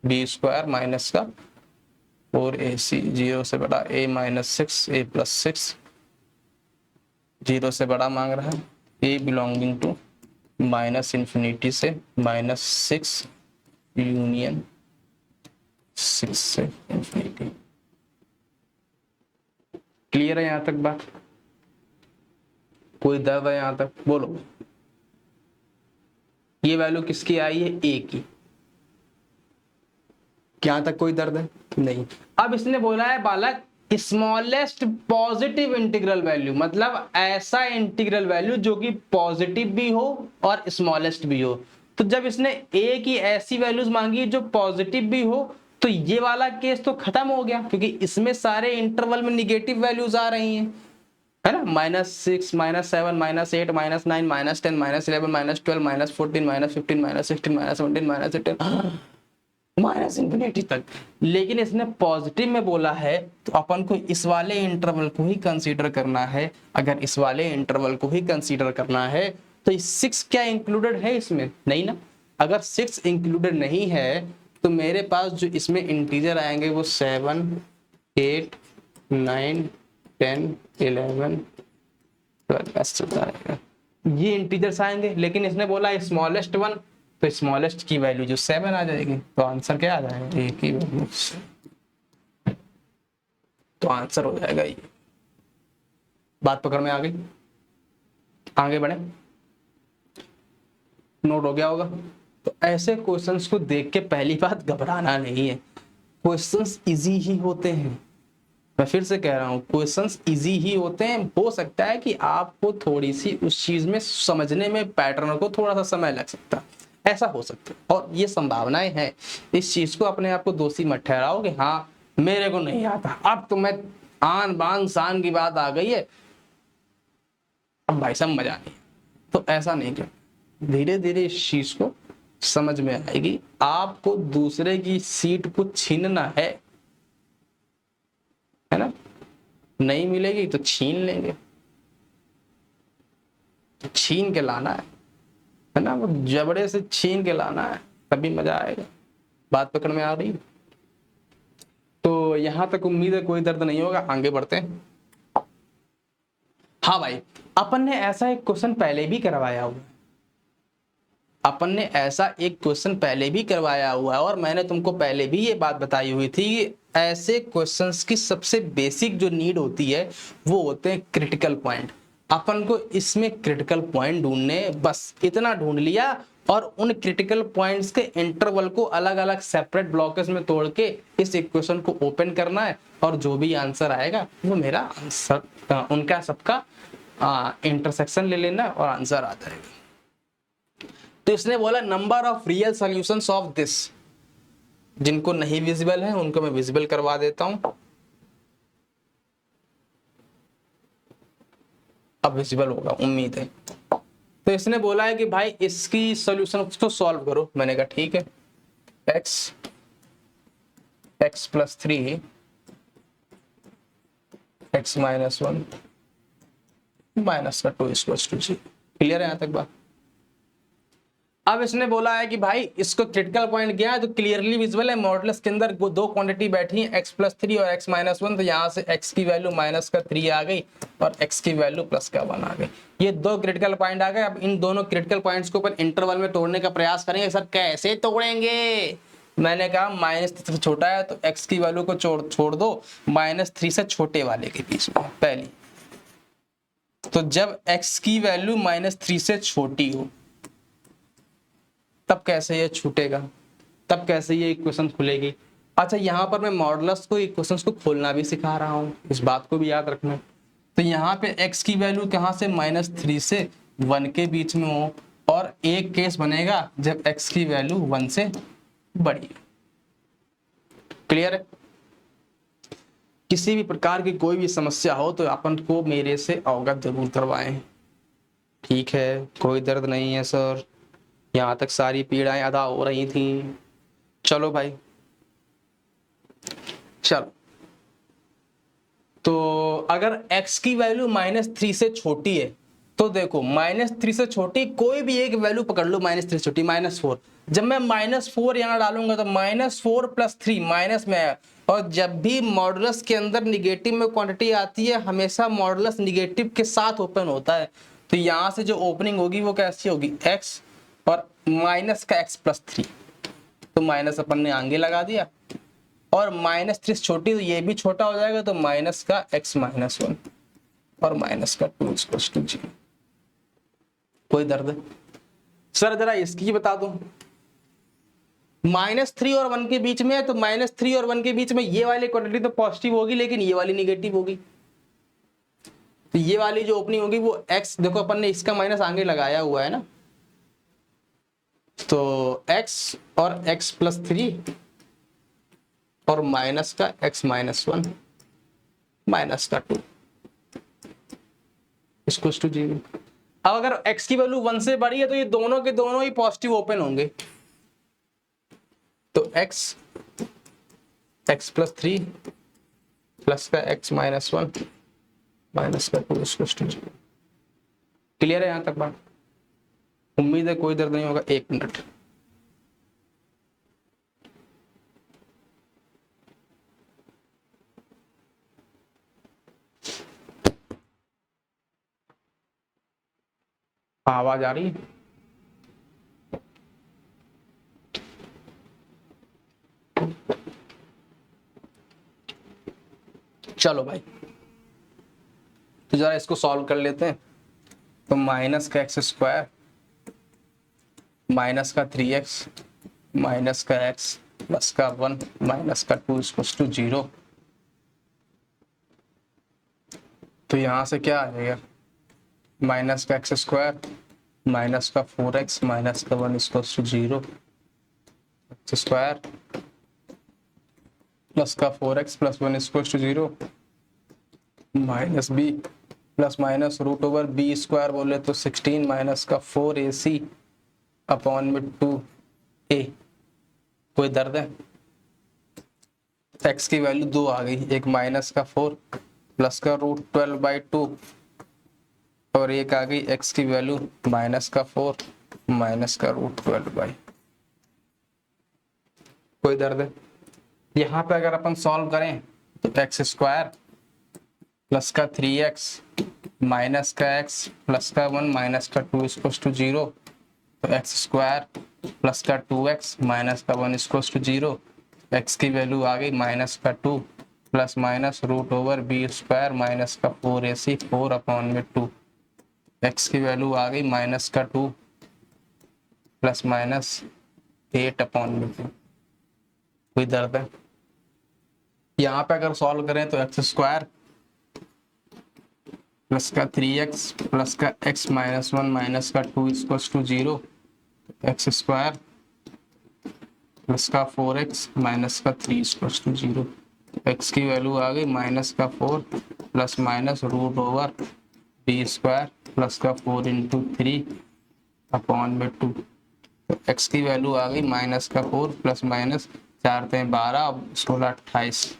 बी स्क्वायर माइनस का 4ac 0 से बड़ा, a माइनस 6 a प्लस 6 0 से बड़ा मांग रहा है, a belonging to minus infinity से -6 यूनियन 6 से इन्फिनिटी। क्लियर है यहां तक बात? कोई दर्द है यहां तक? बोलो। ये वैल्यू किसकी आई है? a की। क्या तक कोई दर्द है? नहीं। अब इसने बोला है बालक स्मॉलेस्ट पॉजिटिव इंटीग्रल वैल्यू, मतलब ऐसा इंटीग्रल वैल्यू जो कि पॉजिटिव भी हो और स्मॉलेस्ट भी हो। तो जब इसने a की ऐसी वैल्यूज मांगी जो पॉजिटिव भी हो तो ये वाला केस तो खत्म हो गया, क्योंकि इसमें सारे इंटरवल में निगेटिव वैल्यूज आ रही हैं, है ना। -6 -7 -8 -9 -10 -11 -12 -14 -15 -16 -17 -18 माइनस इंफिनिटी तक। लेकिन इसने पॉजिटिव में बोला है तो अपन को इस वाले इंटरवल को ही कंसीडर करना है। अगर इस वाले इंटरवल को ही कंसीडर करना है तो 6 क्या इंक्लूडेड है इसमें? नहीं ना। अगर 6 इंक्लूडेड नहीं है तो मेरे पास जो इसमें इंटीजर आएंगे वो 7, 8, 9, 10, 11, 12 ऐसे चलता रहेगा, ये इंटीजर्स आएंगे। लेकिन इसने बोला स्मॉलेस्ट वन, तो स्मॉलेस्ट की वैल्यू जो 7 आ जाएगी, तो आंसर क्या आ जाएगा? एक ही वैल्यू, तो आंसर हो जाएगा ये। बात पकड़ में आ गई? आगे बढ़े, नोट हो गया होगा। तो ऐसे क्वेश्चंस को देख के पहली बात घबराना नहीं है, क्वेश्चंस इजी ही होते हैं। मैं फिर से कह रहा हूं, क्वेश्चंस इजी ही होते हैं। हो सकता है कि आपको थोड़ी सी उस चीज में समझने में, पैटर्न को थोड़ा सा समय लग सकता है, ऐसा हो सकता है, और ये संभावनाएं हैं। इस चीज को अपने आप को दोषी मत ठहराओ कि हाँ मेरे को नहीं आता, अब तो मैं आन बान शान की बात आ गई है, अब भाई साहब मजा नहीं। तो ऐसा नहीं कर, धीरे धीरे इस चीज को समझ में आएगी। आपको दूसरे की सीट को छीनना है ना, नहीं मिलेगी तो छीन लेंगे, छीन के लाना है ना, वो जबड़े से छीन के लाना है, तभी मजा आएगा। बात पकड़ में आ रही? तो यहां तक उम्मीद है कोई दर्द नहीं होगा, आगे बढ़ते हैं। हाँ भाई, अपन ने ऐसा एक क्वेश्चन पहले भी करवाया हुआ है, अपन ने ऐसा एक क्वेश्चन पहले भी करवाया हुआ है, और मैंने तुमको पहले भी ये बात बताई हुई थी कि ऐसे क्वेश्चंस की सबसे बेसिक जो नीड होती है वो होते हैं क्रिटिकल पॉइंट। अपन को इसमें क्रिटिकल पॉइंट ढूंढने, बस इतना ढूंढ लिया, और उन क्रिटिकल पॉइंट्स के इंटरवल को अलग अलग सेपरेट ब्लॉक्स में तोड़ के इस इक्वेशन को ओपन करना है, और जो भी आंसर आएगा वो मेरा आंसर, उनका सबका इंटरसेक्शन ले लेना और आंसर आ जाएगा। तो इसने बोला number of real solutions of this, जिनको नहीं विजिबल है उनको मैं विजिबल करवा देता हूं, अब विजिबल होगा उम्मीद है। तो इसने बोला है कि भाई इसकी सॉल्यूशन को सॉल्व करो। मैंने कहा ठीक है, x plus 3 x minus 1 minus का 2 इक्वल्स टू 0। क्लियर है यहां तक बात? अब इसने बोला है कि भाई इसको क्रिटिकल पॉइंट क्या है, तो क्लियरली विजुअल है, मॉडुलस के अंदर दो क्वांटिटी बैठी है x प्लस 3 और x माइनस 1, तो यहाँ से x की वैल्यू माइनस का 3 आ गई और x की वैल्यू प्लस का 1 आ गई। ये दो क्रिटिकल पॉइंट आ गए। अब इन दोनों क्रिटिकल पॉइंट्स को अपन इंटरवल में तोड़ने का प्रयास करेंगे। सर कैसे तोड़ेंगे? मैंने कहा -3 से छोटा है तो x की वैल्यू को छोड़ दो -3 से छोटे वाले के बीच में पहली। तो जब x की वैल्यू -3 से छोटी हो तब कैसे ये छूटेगा, तब कैसे ये इक्वेशन खुलेगी। अच्छा, यहाँ पर मैं मॉडुलस को इक्वेशंस को खोलना भी सिखा रहा हूँ, इस बात को भी याद रखना। तो यहाँ पे x की वैल्यू कहाँ से -3 से 1 के बीच में हो, और एक केस बनेगा जब x की वैल्यू 1 से बड़ी। क्लियर है? किसी भी प्रकार की कोई भी समस्या हो तो अपन को मेरे से अवगत जरूर करवाएं। ठीक है, कोई दर्द नहीं है सर, यहाँ तक सारी पीड़ाएं अदा हो रही थी। चलो भाई, चलो। तो अगर x की वैल्यू -3 से छोटी है तो देखो, -3 से छोटी कोई भी एक वैल्यू पकड़ लो, -3 से छोटी -4। जब मैं -4 यहाँ डालूंगा तो -4 + 3 माइनस में है, और जब भी मॉडुलस के अंदर निगेटिव में क्वांटिटी आती है हमेशा मॉडुलस निगेटिव के साथ ओपन होता है। तो यहाँ से जो ओपनिंग होगी वो कैसी होगी, x और माइनस का x + 3, तो माइनस अपन ने आगे लगा दिया, और -3 से छोटी तो ये भी छोटा हो जाएगा, तो माइनस का x माइनस 1 और माइनस का 2 = 0। कोई दर्द है? सर जरा इसकी बता दो। -3 और 1 के बीच में है, तो -3 और 1 के बीच में ये वाली क्वांटिटी तो पॉजिटिव होगी लेकिन ये वाली निगेटिव होगी। तो ये वाली जो ओपनिंग होगी वो x, देखो अपन ने इसका माइनस आगे लगाया हुआ है ना, तो x और x + 3 और माइनस का x माइनस 1 माइनस का 2 इसको टू 0। अब अगर x की वैल्यू 1 से बड़ी है तो ये दोनों के दोनों ही पॉजिटिव ओपन होंगे, तो एक्स एक्स प्लस 3 प्लस का एक्स माइनस 1 माइनस का 2 इसको टू 0। क्लियर है यहां तक बात? उम्मीद है कोई दर्द नहीं होगा। 1 मिनट। आवाज आ रही है? चलो भाई, तो जरा इसको सॉल्व कर लेते हैं। तो माइनस का एक्स स्क्वायर माइनस का 3x माइनस का x प्लस का 1 माइनस का 2 इक्वल्स टू 0। तो यहां से क्या आ जाएगा? माइनस का एक्स स्क्वायर माइनस का 4x माइनस का 1 equals to 0। X square plus का 4x प्लस 1 equals to 0 minus b plus minus root over b square बोले तो 16 माइनस का 4ac अपॉन में 2a। कोई दर्द है? x की वैल्यू 2 आ गई। एक माइनस का 4 प्लस का रूट 12/2 और एक आ गई x की वैल्यू माइनस का 4 माइनस का रूट 12/। कोई दर्द है? यहाँ पे अगर अपन सॉल्व करें तो एक्स स्क्वायर प्लस का 3x माइनस का x प्लस का 1 माइनस का 2 इक्वल्स टू 0। तो एक्स स्क्वायर प्लस का 2x माइनस का 1 इक्वल्स टू 0। x की वैल्यू आ गई माइनस का 2 plus minus root over b square minus का 4ac 4 अपॉन में 2। x की वैल्यू आ गई माइनस का 2 प्लस माइनस 8 अपॉन में 2। कोई दर्द है? यहाँ पे अगर सॉल्व करें तो एक्स स्क्वायर प्लस का 3x प्लस का x माइनस 1 माइनस का 2 equals to 0। X square plus का 4x माइनस का 3 इक्वल्स टू 0। x की वैल्यू आ गई माइनस का 4 plus minus root over b square plus का 4 इंटू 3 अपॉन में 2। तो x की वैल्यू आ गई माइनस का 4 प्लस माइनस 4 × 12 16 28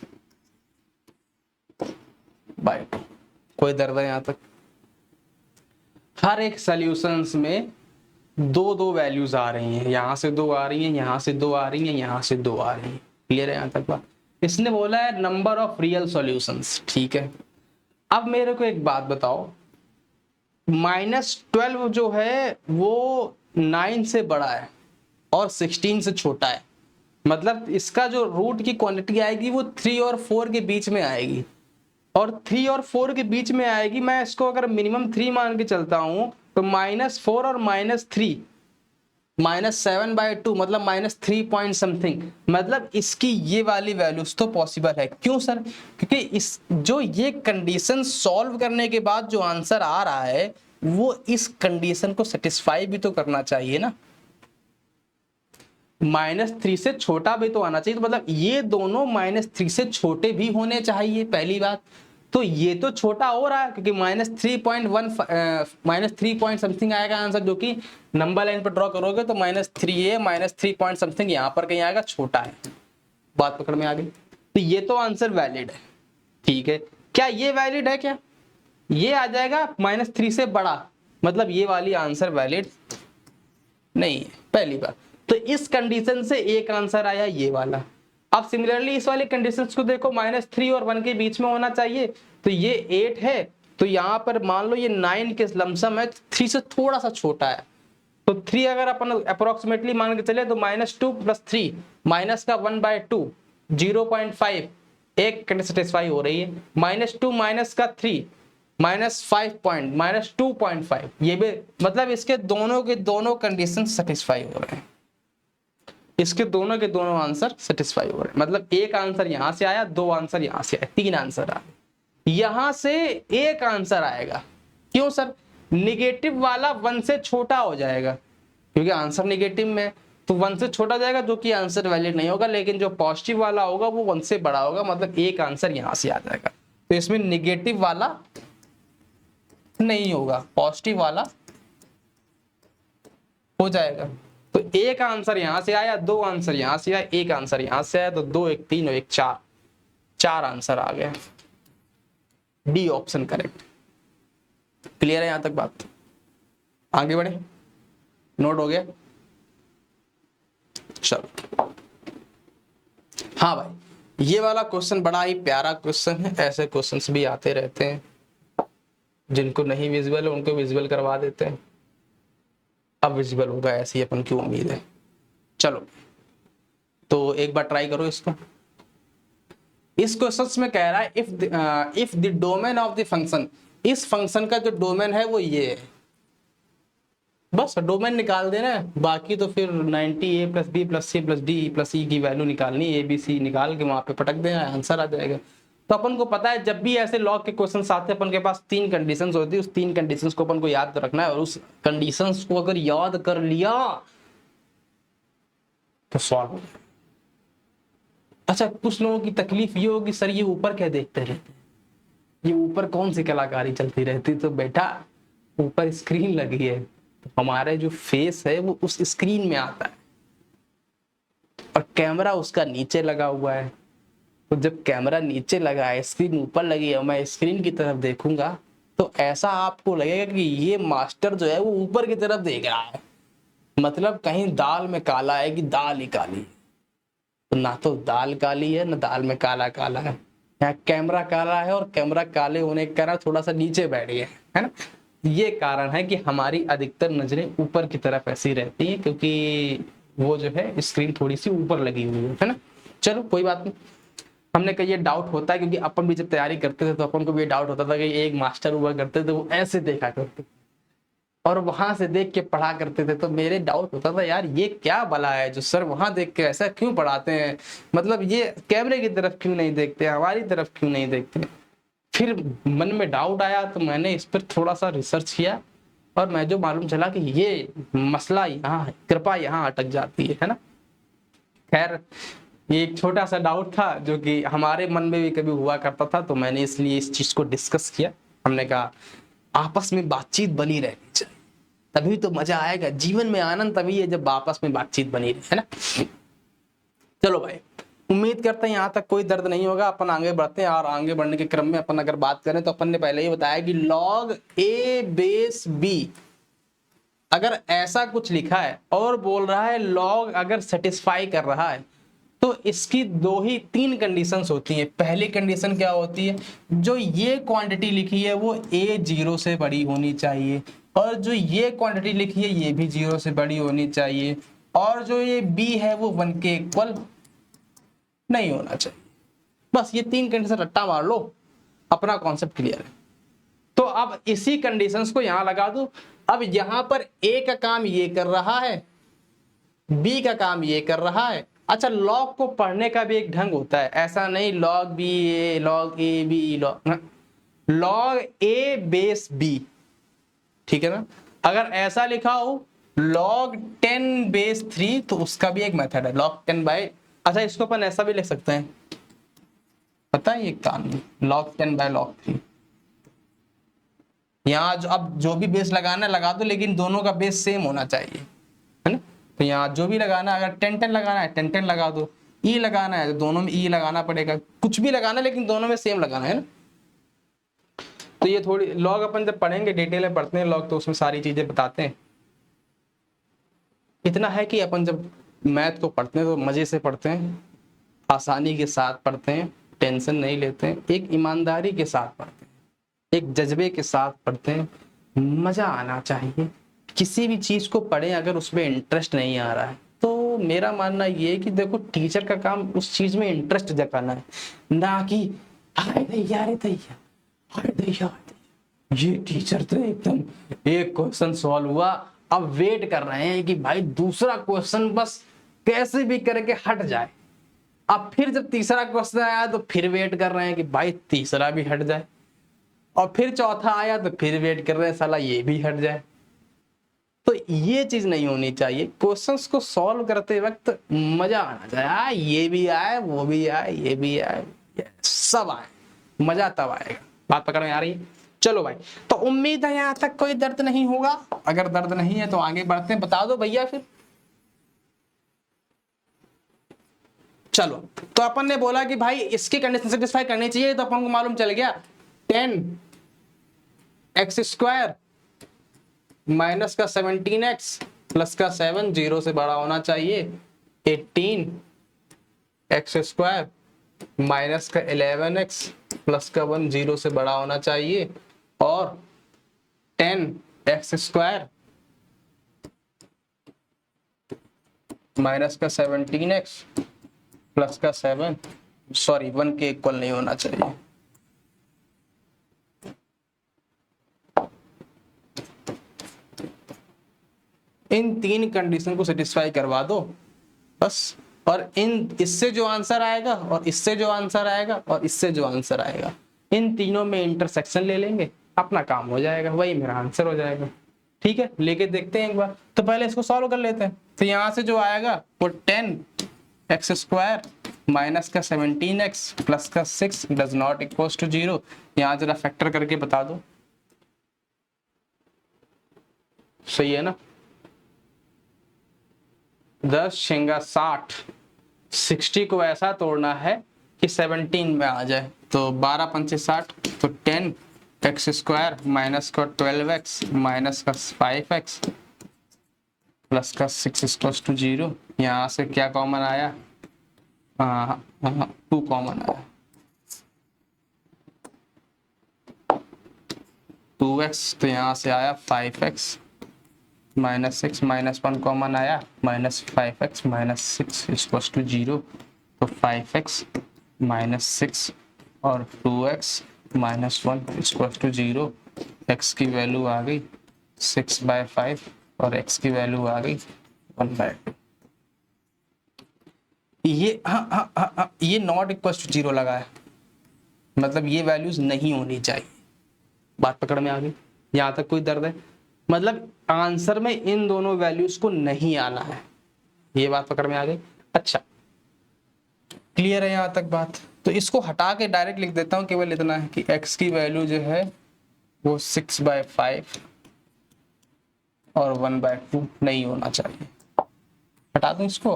बाय 2। कोई दर्द है यहाँ तक? हर एक सॉल्यूशंस में दो वैल्यूज आ रही हैं। यहाँ से 2 आ रही हैं, यहाँ से 2 आ रही हैं, यहाँ से 2 आ रही हैं। क्लियर है यहाँ तक बात? इसने बोला है नंबर ऑफ रियल सॉल्यूशंस। ठीक है, अब मेरे को एक बात बताओ, -12 जो है वो 9 से बड़ा है और 16 से छोटा है। मतलब इसका जो रूट की क्वांटिटी आएगी वो 3 और 4 के बीच में आएगी, और 3 और 4 के बीच में आएगी। मैं इसको अगर मिनिमम 3 मान के चलता हूं तो -4 और -3 -7/2 मतलब -3 पॉइंट समथिंग। मतलब इसकी ये वाली वैल्यूज तो पॉसिबल है। क्यों सर? क्योंकि इस जो ये कंडीशन सॉल्व करने के बाद जो आंसर आ रहा है वो इस कंडीशन को सेटिस्फाई भी तो करना चाहिए ना। -3 से छोटा भी तो आना चाहिए। तो मतलब ये दोनों -3 से छोटे भी होने चाहिए, पहली बात। तो ये तो छोटा हो रहा है क्योंकि -3 पॉइंट समथिंग आएगा आंसर, जो कि नंबर लाइन पर ड्रॉ करोगे तो -3a -3 पॉइंट समथिंग यहाँ पर कहीं आएगा, छोटा है। बात पकड़ में आ गई? तो ये तो आंसर वैलिड है। ठीक है, क्या ये वैलिड है? क्या ये आ जाएगा -3 से बड़ा? मतलब ये वाली आंसर वैलिड नहीं है, पहली बात। तो इस कंडीशन से एक आंसर आया ये वाला। अब सिमिलरली इस वाले कंडीशंस को देखो, -3 और 1 के बीच में होना चाहिए। तो ये 8 है, तो यहाँ पर मान लो ये 9 के लमसम है, 3 से थोड़ा सा छोटा है। तो 3 अगर अपन अप्रोक्सीमेटली मान के चले तो -2 + 3 माइनस का 1/2 0.5 एक कंडीशन सेटिस्फाई हो रही है। -2 माइनस का 3 -5 पॉइंट -2.5 ये भी, मतलब इसके दोनों के दोनों कंडीशन सेटिस्फाई हो रहे हैं। इसके दोनों के दोनों आंसर सेटिस्फाई हो रहे हैं। मतलब एक आंसर यहां से आया, 2 आंसर यहां से आए, 3 आंसर आए। यहां से एक आंसर आएगा। क्यों सर? निगेटिव वाला 1 से छोटा हो जाएगा क्योंकि आंसर निगेटिव में, तो 1 से छोटा जाएगा जो कि आंसर वैलिड नहीं होगा। लेकिन जो पॉजिटिव वाला होगा वो 1 से बड़ा होगा, मतलब एक आंसर यहां से आ जाएगा। तो इसमें निगेटिव वाला नहीं होगा, पॉजिटिव वाला हो जाएगा। तो एक आंसर यहां से आया, 2 आंसर यहां से आया, एक आंसर यहां से आया, तो 2 1 3 और 1 4, 4 आंसर आ गए। D option correct. क्लियर है यहां तक बात? आगे बढ़े, नोट हो गया? चलो हाँ भाई, ये वाला क्वेश्चन बड़ा ही प्यारा क्वेश्चन है। ऐसे क्वेश्चंस भी आते रहते हैं, जिनको नहीं विजुअल है उनको विजुअल करवा देते हैं। अब विजुअल होगा ऐसी अपन की उम्मीद है। चलो तो एक बार ट्राई करो इसको। इस क्वेश्चन में कह रहा है if the domain of the function, इस फंक्शन का जो डोमेन है वो ये है। बस डोमेन निकाल देना है, बाकी तो फिर 90 a plus B plus C plus D plus E की वैल्यू निकालनी है, ABC निकाल के वहां पे पटक देना है, आंसर आ जाएगा। तो अपन को पता है जब भी ऐसे लॉग के क्वेश्चन आते हैं अपन के पास 3 कंडीशंस होती है, उस 3 कंडीशंस को अपन को याद रखना है, और उस कंडीशंस को अगर याद कर लिया तो सॉल्व हो जाएगा। अच्छा, कुछ लोगों की तकलीफ ये होगी सर ये ऊपर क्या देखते रहते हैं, ये ऊपर कौन सी कलाकारी चलती रहती। तो बेटा ऊपर स्क्रीन लगी है, तो हमारे जो फेस है वो उस स्क्रीन में आता है, और कैमरा उसका नीचे लगा हुआ है। तो जब कैमरा नीचे लगा है, स्क्रीन ऊपर लगी है, मैं स्क्रीन की तरफ देखूंगा तो ऐसा आपको लगेगा कि ये मास्टर जो है वो ऊपर की तरफ देख रहा है। मतलब कहीं दाल में काला है कि दाल ही काली है। तो ना तो दाल काली है ना दाल में काला काला है, यहाँ कैमरा काला है, और कैमरा काले होने के कारण थोड़ा सा नीचे बैठ गया है ना। ये कारण है कि हमारी अधिकतर नजरें ऊपर की तरफ ऐसी रहती है, क्योंकि वो जो है स्क्रीन थोड़ी सी ऊपर लगी हुई है ना। चलो कोई बात नहीं, हमने कहा ये डाउट होता है क्योंकि अपन भी जब तैयारी करते थे तो अपन को भी डाउट होता था कि एक मास्टर हुआ करते थे वो ऐसे देखा करते और वहां से देख के पढ़ा करते थे। तो मेरे डाउट होता था यार ये क्या भला है जो सर वहां देख के ऐसा क्यों पढ़ाते हैं, मतलब ये कैमरे की तरफ क्यों नहीं देखते, हमारी तरफ क्यों नहीं देखते। फिर मन में डाउट आया तो मैंने इस पर थोड़ा सा रिसर्च किया, और मैं जो मालूम चला कि ये मसला यहाँ है, कृपा यहाँ अटक जाती है ना। खैर ये एक छोटा सा डाउट था जो कि हमारे मन में भी कभी हुआ करता था, तो मैंने इसलिए इस चीज को डिस्कस किया। हमने कहा आपस में बातचीत बनी रहनी चाहिए, तभी तो मजा आएगा जीवन में, आनंद तभी है जब आपस में बातचीत बनी रहे, है ना। चलो भाई, उम्मीद करते हैं यहाँ तक कोई दर्द नहीं होगा। अपन आगे बढ़ते हैं, और आगे बढ़ने के क्रम में अपन अगर बात करें तो अपन ने पहले ही बताया कि log a बेस b, अगर ऐसा कुछ लिखा है और बोल रहा है log अगर सेटिस्फाई कर रहा है, तो इसकी 3 कंडीशंस होती हैं। पहली कंडीशन क्या होती है, जो ये क्वांटिटी लिखी है वो a 0 से बड़ी होनी चाहिए, और जो ये क्वांटिटी लिखी है ये भी 0 से बड़ी होनी चाहिए, और जो ये b है वो 1 के इक्वल नहीं होना चाहिए। बस ये 3 कंडीशन रट्टा मार लो, अपना कॉन्सेप्ट क्लियर है। तो अब इसी कंडीशंस को यहां लगा दो। अब यहां पर a का काम ये कर रहा है, b का काम ये कर रहा है। अच्छा, लॉग को पढ़ने का भी एक ढंग होता है, ऐसा नहीं log b a log a b log a base b, ठीक है ना। अगर ऐसा लिखा हो log 10 बेस 3 तो उसका भी एक मेथड है log 10 बाय, अच्छा इसको अपन ऐसा भी लिख सकते हैं, पता है ये काम log 10 बाय log 3। यहाँ अब जो भी बेस लगाना है लगा दो, लेकिन दोनों का बेस सेम होना चाहिए, है ना। तो यहाँ जो भी लगाना है, अगर 10 10 लगाना है 10 10 लगा दो, ई लगाना है तो दोनों में ई लगाना पड़ेगा, कुछ भी लगाना लेकिन दोनों में सेम लगाना है ना। तो ये थोड़ी लॉग अपन जब पढ़ेंगे डिटेल में पढ़ते हैं लॉग, तो उसमें सारी चीजें बताते हैं। इतना है कि अपन जब मैथ को पढ़ते हैं तो मजे से पढ़ते हैं, आसानी के साथ पढ़ते हैं, टेंशन नहीं लेते हैं, एक ईमानदारी के साथ पढ़ते हैं, एक जज्बे के साथ पढ़ते हैं। मजा आना चाहिए, किसी भी चीज को पढ़ें अगर उसमें इंटरेस्ट नहीं आ रहा है तो मेरा मानना ये है कि देखो टीचर का काम उस चीज में इंटरेस्ट जताना है, ना कि हाय दैया रे दैया, हाय दैया ये टीचर तो एकदम एक क्वेश्चन सॉल्व हुआ, अब वेट कर रहे हैं कि भाई दूसरा क्वेश्चन बस कैसे भी करके हट जाए। अब फिर जब तीसरा क्वेश्चन आया तो फिर वेट कर रहे हैं कि भाई तीसरा भी हट जाए, और फिर चौथा आया तो फिर वेट कर रहे हैं साला ये भी हट जाए। तो ये चीज नहीं होनी चाहिए, क्वेश्चंस को सॉल्व करते वक्त मजा आना चाहिए, ये भी आए वो भी आए ये भी आए सब आए, मजा तब आएगा। बात पकड़ में आ रही है? चलो भाई, तो उम्मीद है यहाँ तक कोई दर्द नहीं होगा। अगर दर्द नहीं है तो आगे बढ़ते हैं, बता दो भैया फिर चलो, तो अपन ने बोला कि भाई इसकी कंडीशन सेटिस्फाई करनी चाहिए, तो अपन को मालूम चल गया 10x² माइनस का 17x प्लस का 7 0 से बड़ा होना चाहिए, 18x² माइनस का 11x प्लस का 1 0 से बड़ा होना चाहिए, और 10x² माइनस का 17x प्लस का 7 सॉरी 1 के इक्वल नहीं होना चाहिए। इन 3 कंडीशन को सेटिस्फाई करवा दो बस, और इससे जो आंसर आएगा और इससे जो आंसर आएगा और इससे जो आंसर आएगा, इन तीनों में इंटरसेक्शन ले लेंगे, अपना काम हो जाएगा, वही मेरा आंसर हो जाएगा। ठीक है, लेके देखते हैं एक बार। तो पहले इसको सॉल्व कर लेते हैं। तो यहां से जो आएगा वो 10x² माइनस का 17x प्लस का 6 डज नॉट इक्वल्स टू 0। यहां जरा फैक्टर करके बता दो, सही है ना? 10 शेंगा 60, 60 को ऐसा तोड़ना है कि 17 में आ जाए। तो 12 पंचे 60, तो 10x² माइनस का 12x माइनस का 5x प्लस का 6 इक्वल्स टू 0। यहाँ से क्या कॉमन आया? 2 कॉमन आया, 2x, तो यहाँ से आया 5x माइनस 6 माइनस 1 कॉमन आया, minus 5x minus 6 equals to 0। तो 5x माइनस 6 और 2x minus 1 equals to 0। x की वैल्यू आ गई 6/5 और x की वैल्यू आ गई 1/2। ये ये नॉट इक्वल्स टू 0 लगा है, मतलब ये वैल्यूज नहीं होनी चाहिए। बात पकड़ में आ गई? यहाँ तक कोई दर्द है? मतलब आंसर में इन दोनों वैल्यूज को नहीं आना है, ये बात पकड़ में आ गई? अच्छा, क्लियर है यहाँ तक बात? तो इसको हटा के डायरेक्ट लिख देता हूँ, केवल इतना है कि x की वैल्यू जो है वो 6/5 और 1/2 नहीं होना चाहिए। हटा दूं इसको?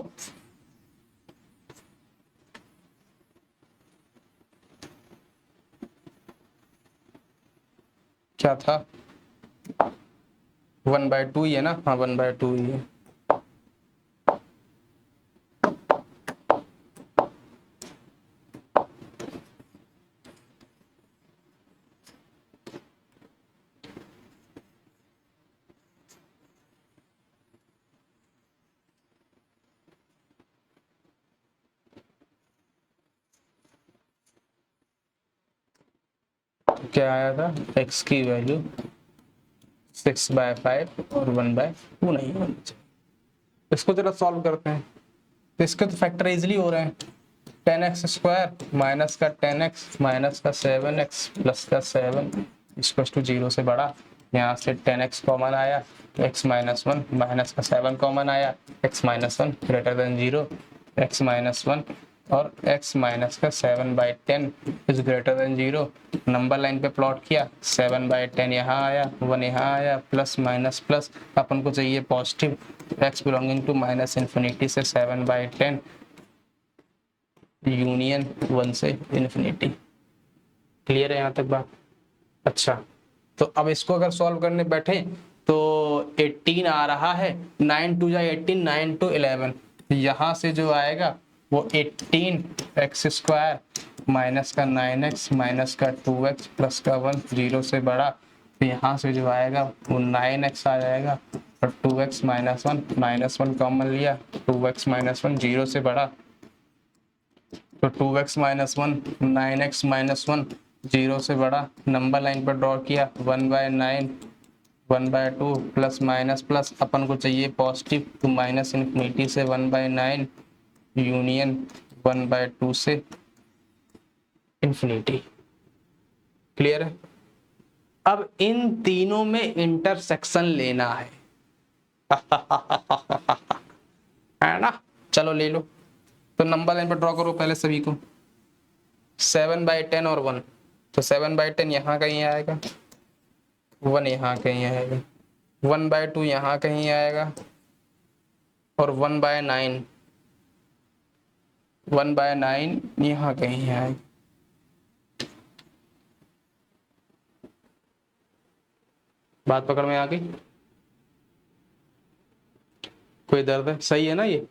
क्या था? 1/2 ही है ना? हाँ 1/2 ही है। क्या आया था? x की वैल्यू 6/5 और 1/2 नहीं होनी चाहिए। इसको जरा सॉल्व करते हैं। तो इसके तो फैक्टर इजिली हो रहे हैं। 10x² माइनस का 10x माइनस का 7x प्लस का 7 इक्वल्स टू 0 से बड़ा। यहाँ से 10x कॉमन आया, x माइनस 1 माइनस का 7 कॉमन आया, x minus 1 greater than 0, x minus 1 और x माइनस का 7/10 is greater than 0। Number line पे प्लॉट किया, 7/10 यहाँ आया, 1 यहाँ आया, प्लस माइनस प्लस, अपन को चाहिए positive, x belonging to minus infinity से 7/10 यूनियन 1 से इन्फिनिटी। क्लियर है यहाँ तक बात? अच्छा, तो अब इसको अगर सॉल्व करने बैठे तो 18 आ रहा है, 9 2 जा 18, 9 2 11। यहाँ से जो आएगा वो 18x² माइनस का 9x माइनस का 2x प्लस का 1 0 से बड़ा। तो यहाँ से जो आएगा वो 9x आ जाएगा और 2x माइनस 1 कॉमन लिया, 2x माइनस 1 0 से बड़ा। तो 2x माइनस 1 9x माइनस 1 0 से बड़ा। नंबर लाइन पर ड्रॉ किया, 1/9 1/2 प्लस माइनस प्लस, अपन को चाहिए पॉजिटिव, तो माइनस इन्फिनिटी से 1/9 यूनियन 1/2 से इन्फिनिटी। क्लियर है? अब इन तीनों में इंटरसेक्शन लेना है है ना? चलो ले लो। तो नंबर लाइन पर ड्रॉ करो पहले सभी को। 7/10 और 1, तो 7/10 यहाँ कहीं आएगा, 1 यहाँ कहीं आएगा, 1/2 यहाँ कहीं आएगा और 1/9 1/9 यहाँ कहीं है। बात पकड़ में आ गई? कोई दर्द है? सही है ना ये?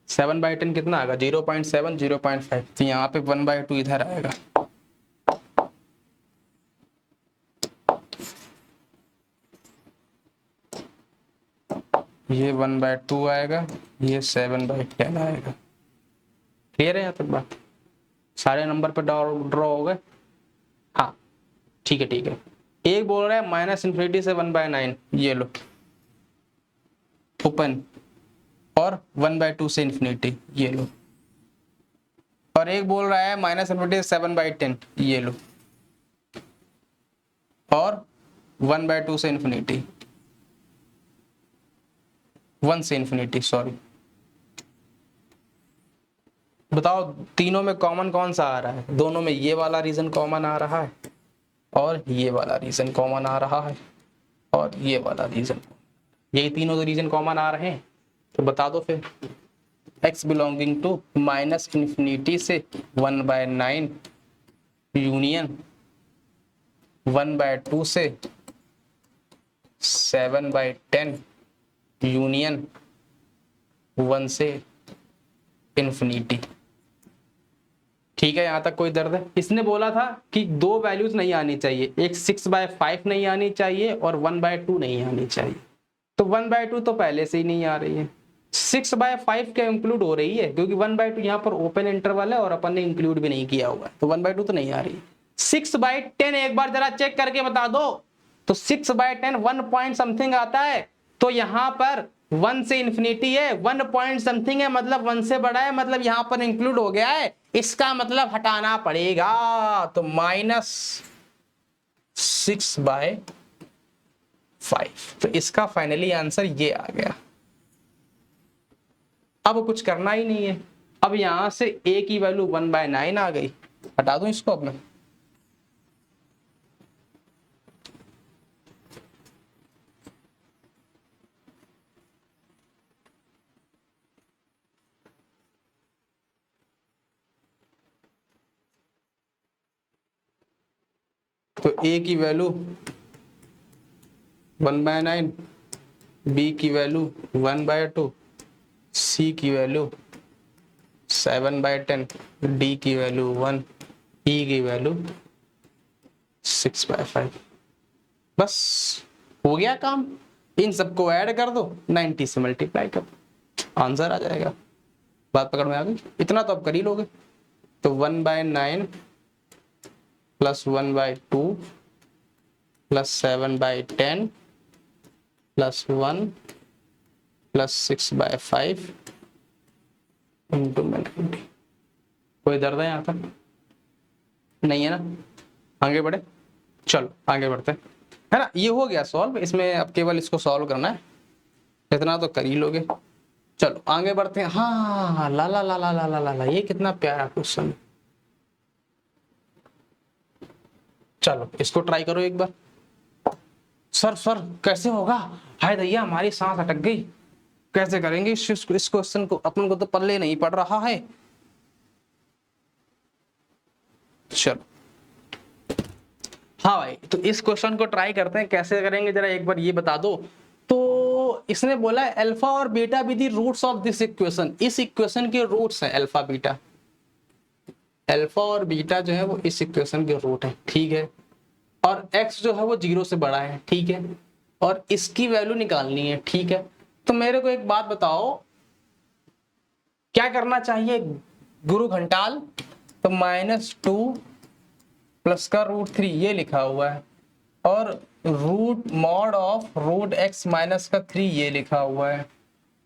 7/10 कितना आएगा? 0.7, 0.5। तो यहाँ पे 1/2 इधर आएगा। ये 1/2 आएगा, ये 7/10 आएगा। क्लियर है यहाँ तक बात? सारे नंबर पे ड्रॉ हो गए? हाँ ठीक है ठीक है। एक बोल रहा है -∞ से 1/9, ये लो ओपन, और 1/2 से इंफिनिटी, ये लो। और एक बोल रहा है -∞ से 7/10, ये लो। और 1/2 से इंफिनिटी, 1 से इंफिनिटी, सॉरी। बताओ तीनों में कॉमन कौन सा आ रहा है? दोनों में ये वाला रीजन कॉमन आ रहा है, और ये वाला रीजन कॉमन आ रहा है, और ये वाला रीजन, यही तीनों रीजन कॉमन आ रहे हैं। तो बता दो फिर, x बिलोंगिंग टू -∞ से 1/9 यूनियन 1/2 से 7/10 यूनियन 1 से इंफिनिटी। ठीक है, यहां तक कोई दर्द है? इसने बोला था कि दो वैल्यूज नहीं आनी चाहिए, एक 6/5 नहीं आनी चाहिए और 1/2 नहीं आनी चाहिए। तो 1/2 तो पहले से ही नहीं आ रही है, 6/5 क्या इंक्लूड हो रही है, क्योंकि 1/2 यहाँ पर ओपन इंटरवल है और अपन ने इंक्लूड भी नहीं किया हुआ है, तो 1/2 तो नहीं आ रही। 6/10 एक बार जरा चेक करके बता दो। तो 6/10 1 पॉइंट समथिंग आता है, तो यहाँ पर 1 से इंफिनिटी है, 1 पॉइंट समथिंग है मतलब 1 से बड़ा है, मतलब यहाँ पर इंक्लूड हो गया है, इसका मतलब हटाना पड़ेगा। तो -6/5, तो इसका फाइनली आंसर ये आ गया। अब कुछ करना ही नहीं है, अब यहां से a की वैल्यू 1/9 आ गई। हटा दूं इसको अब मैं? तो a की वैल्यू 1/9, b की वैल्यू 1/2, c की वैल्यू 7/10, d की वैल्यू 1, e की वैल्यू 6/5। बस हो गया काम। इन सबको ऐड कर दो, 90 से मल्टीप्लाई कर दो, आंसर आ जाएगा। बात पकड़ में आ गई? इतना तो अब कर ही लोगे। तो 1/9 plus 1/2 plus 7/10 plus 1 plus 6/5 into 90। कोई दर्द है यहाँ तक? नहीं है ना? आगे बढ़े, चलो आगे बढ़ते हैं, है ना? ये हो गया सॉल्व, इसमें अब केवल इसको सॉल्व करना है, इतना तो कर ही लोगे। चलो आगे बढ़ते हैं। हाँ, ला ला ला ला ला ला ला, ये कितना प्यारा क्वेश्चन। चलो इसको ट्राई करो एक बार। सर कैसे होगा? हाय दैया, हमारी सांस अटक गई, कैसे करेंगे इस क्वेश्चन को? अपन को तो पल्ले नहीं पड़ रहा है। चलो हाँ भाई, तो इस क्वेश्चन को ट्राई करते हैं, कैसे करेंगे जरा एक बार ये बता दो। तो इसने बोला है अल्फा और beta be the roots of this equation. इस इक्वेशन के रूट्स हैं अल्फा बीटा। अल्फा और बीटा जो है वो इस इक्वेशन के रूट है, ठीक है। और x जो है वो 0 से बड़ा है, ठीक है। और इसकी वैल्यू निकालनी है, ठीक है। तो मेरे को एक बात बताओ, क्या करना चाहिए गुरु घंटाल? तो -2 प्लस का √3 ये लिखा हुआ है, और root mod of √x minus का 3 ये लिखा हुआ है,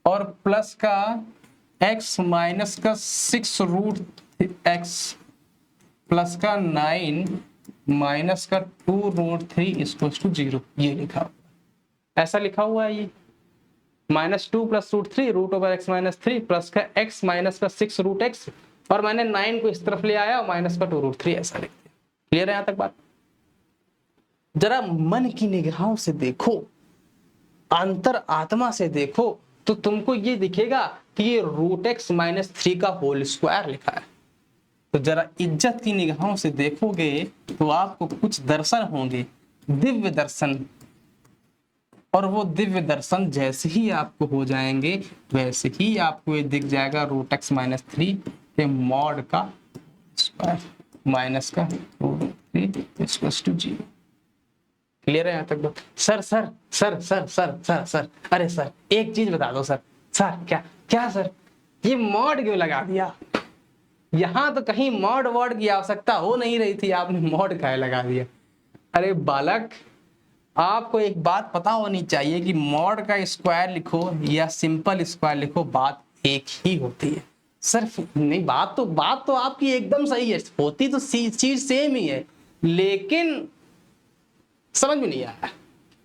और प्लस का x माइनस का 6√x प्लस का 9 माइनस का 2√3 इक्वल्स टू 0 ये लिखा हुआ है। ऐसा लिखा हुआ है ये, -2 प्लस √3 √x माइनस 3 प्लस का x माइनस का 6√x, और मैंने 9 को इस तरफ ले आया और माइनस का 2√3 ऐसा लिख दिया। क्लियर है यहां तक बात? जरा मन की निगाहों से देखो, अंतर आत्मा से देखो, तो तुमको ये दिखेगा कि ये रूट एक्स माइनस 3 का होल स्क्वायर लिखा है। तो जरा इज्जत की निगाहों से देखोगे तो आपको कुछ दर्शन होंगे, दिव्य दर्शन, और वो दिव्य दर्शन जैसे ही आपको हो जाएंगे वैसे ही आपको ये दिख जाएगा रूट एक्स माइनस 3 के मॉड का स्क्वायर माइनस का रूट 3 इक्वल्स टू 0। क्लियर है यहाँ तक बात? Sir sir sir sir sir sir sir अरे सर एक चीज बता दो सर। सर क्या क्या सर, ये मॉड क्यों लगा दिया? यहाँ तो कहीं मॉड वर्ड की आवश्यकता हो नहीं रही थी, आपने मॉड काहे लगा दिया? अरे बालक, आपको एक बात पता होनी चाहिए कि मॉड का स्क्वायर लिखो या सिंपल स्क्वायर लिखो, बात एक ही होती है। सिर्फ नहीं, बात तो आपकी एकदम सही है, होती तो चीज सेम ही है, लेकिन समझ में नहीं आया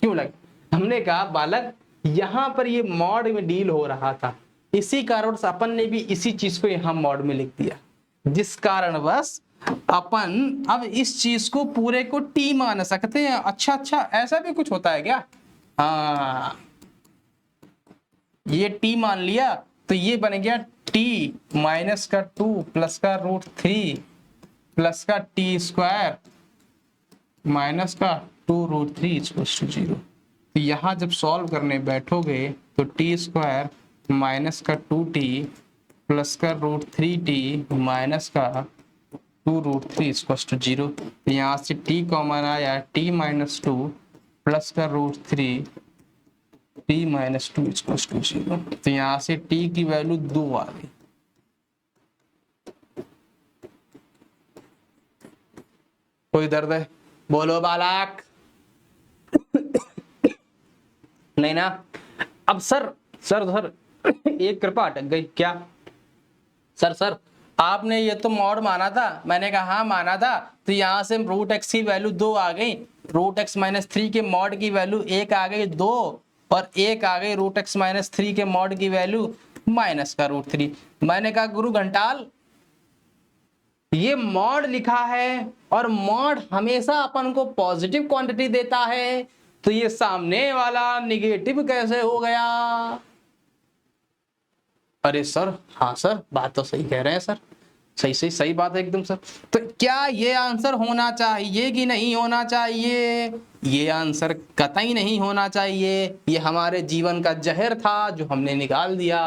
क्यों लगा। हमने कहा बालक यहां पर ये मॉड में डील हो रहा था, इसी कारण से अपन ने भी इसी चीज को यहां मॉड में लिख दिया, जिस कारण बस अपन अब इस चीज को पूरे को टी मान सकते हैं। अच्छा अच्छा, ऐसा भी कुछ होता है क्या? हाँ, ये टी मान लिया तो ये बन गया टी माइनस का 2 प्लस का रूट 3 प्लस का टी स्क्वायर माइनस का 2 रूट 3 इक्वल्स टू 0। तो यहां जब सॉल्व करने बैठोगे तो टी स्क्वायर माइनस का 2t प्लस का रूट 3t माइनस का 2 रूट 3 इक्वल्स टू 0। तो यहाँ से t कॉमन आया, t माइनस 2 प्लस का root 3 t minus 2 equals to 0। तो यहाँ से t की वैल्यू 2 आ गई। कोई दर्द है? बोलो बालक। नहीं ना? अब सर सर सर एक कृपा अटक गई क्या? सर सर आपने ये तो मॉड माना था। मैंने कहा हाँ माना था, तो यहाँ से रूट एक्स की वैल्यू 2 आ गई, रूट एक्स माइनस 3 के मॉड की वैल्यू 1 आ गई 2, और 1 आ गई रूट एक्स माइनस 3 के मॉड की वैल्यू माइनस का रूट 3। मैंने कहा गुरु घंटाल, ये मॉड लिखा है और मॉड हमेशा अपन को पॉजिटिव क्वांटिटी देता है, तो ये सामने वाला निगेटिव कैसे हो गया? अरे सर हाँ सर, बात तो सही कह रहे हैं सर, सही बात है एकदम सर। तो क्या ये आंसर होना चाहिए कि नहीं होना चाहिए? ये आंसर कतई नहीं होना चाहिए, ये हमारे जीवन का जहर था जो हमने निकाल दिया।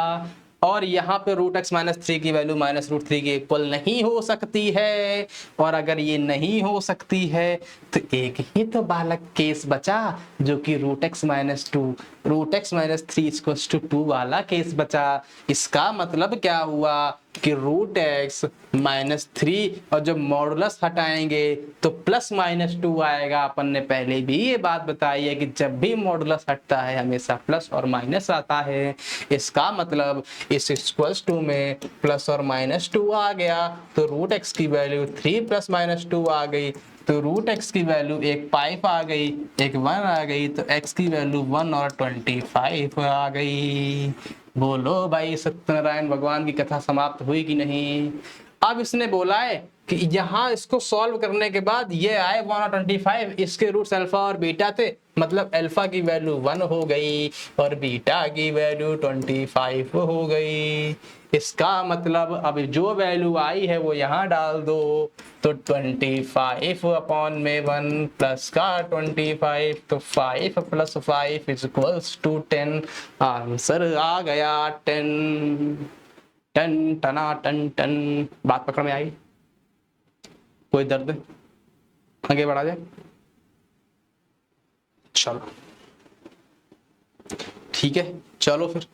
और यहाँ पे रूट एक्स माइनस 3 की वैल्यू माइनस रूट 3 के इक्वल नहीं हो सकती है, और अगर ये नहीं हो सकती है तो एक ही तो बालक केस बचा, जो कि root x minus 3 equals to 2 वाला केस बचा। इसका मतलब क्या हुआ कि रूट एक्स माइनस 3 और जब मॉडुलस हटाएंगे तो प्लस माइनस 2 आएगा। अपन ने पहले भी ये बात बताई है कि जब भी मॉडुलस हटता है हमेशा प्लस और माइनस आता है। इसका मतलब इस इक्वल्स टू में प्लस और माइनस 2 आ गया, तो रूट एक्स की वैल्यू 3 प्लस माइनस 2 आ गई, तो रूट एक्स की वैल्यू एक 5 आ गई, एक 1 आ गई, तो एक्स की वैल्यू 1 और 25 आ गई। बोलो भाई, सत्यनारायण भगवान की कथा समाप्त हुई कि नहीं? अब इसने बोला है कि यहाँ इसको सॉल्व करने के बाद ये आए 1 और 25, इसके रूट्स अल्फा और बीटा थे, मतलब अल्फा की वैल्यू 1 हो गई और बीटा की वैल्यू 25 हो गई। इसका मतलब अब जो वैल्यू आई है वो यहाँ डाल दो, तो 25 अपॉन में 1 प्लस का 25, तो 5 प्लस 5 इक्वल्स टू 10। आंसर आ गया 10। टन टना टन टन। बात पकड़ में आई? कोई दर्द? आगे बढ़ा जाए? चलो ठीक है, चलो फिर।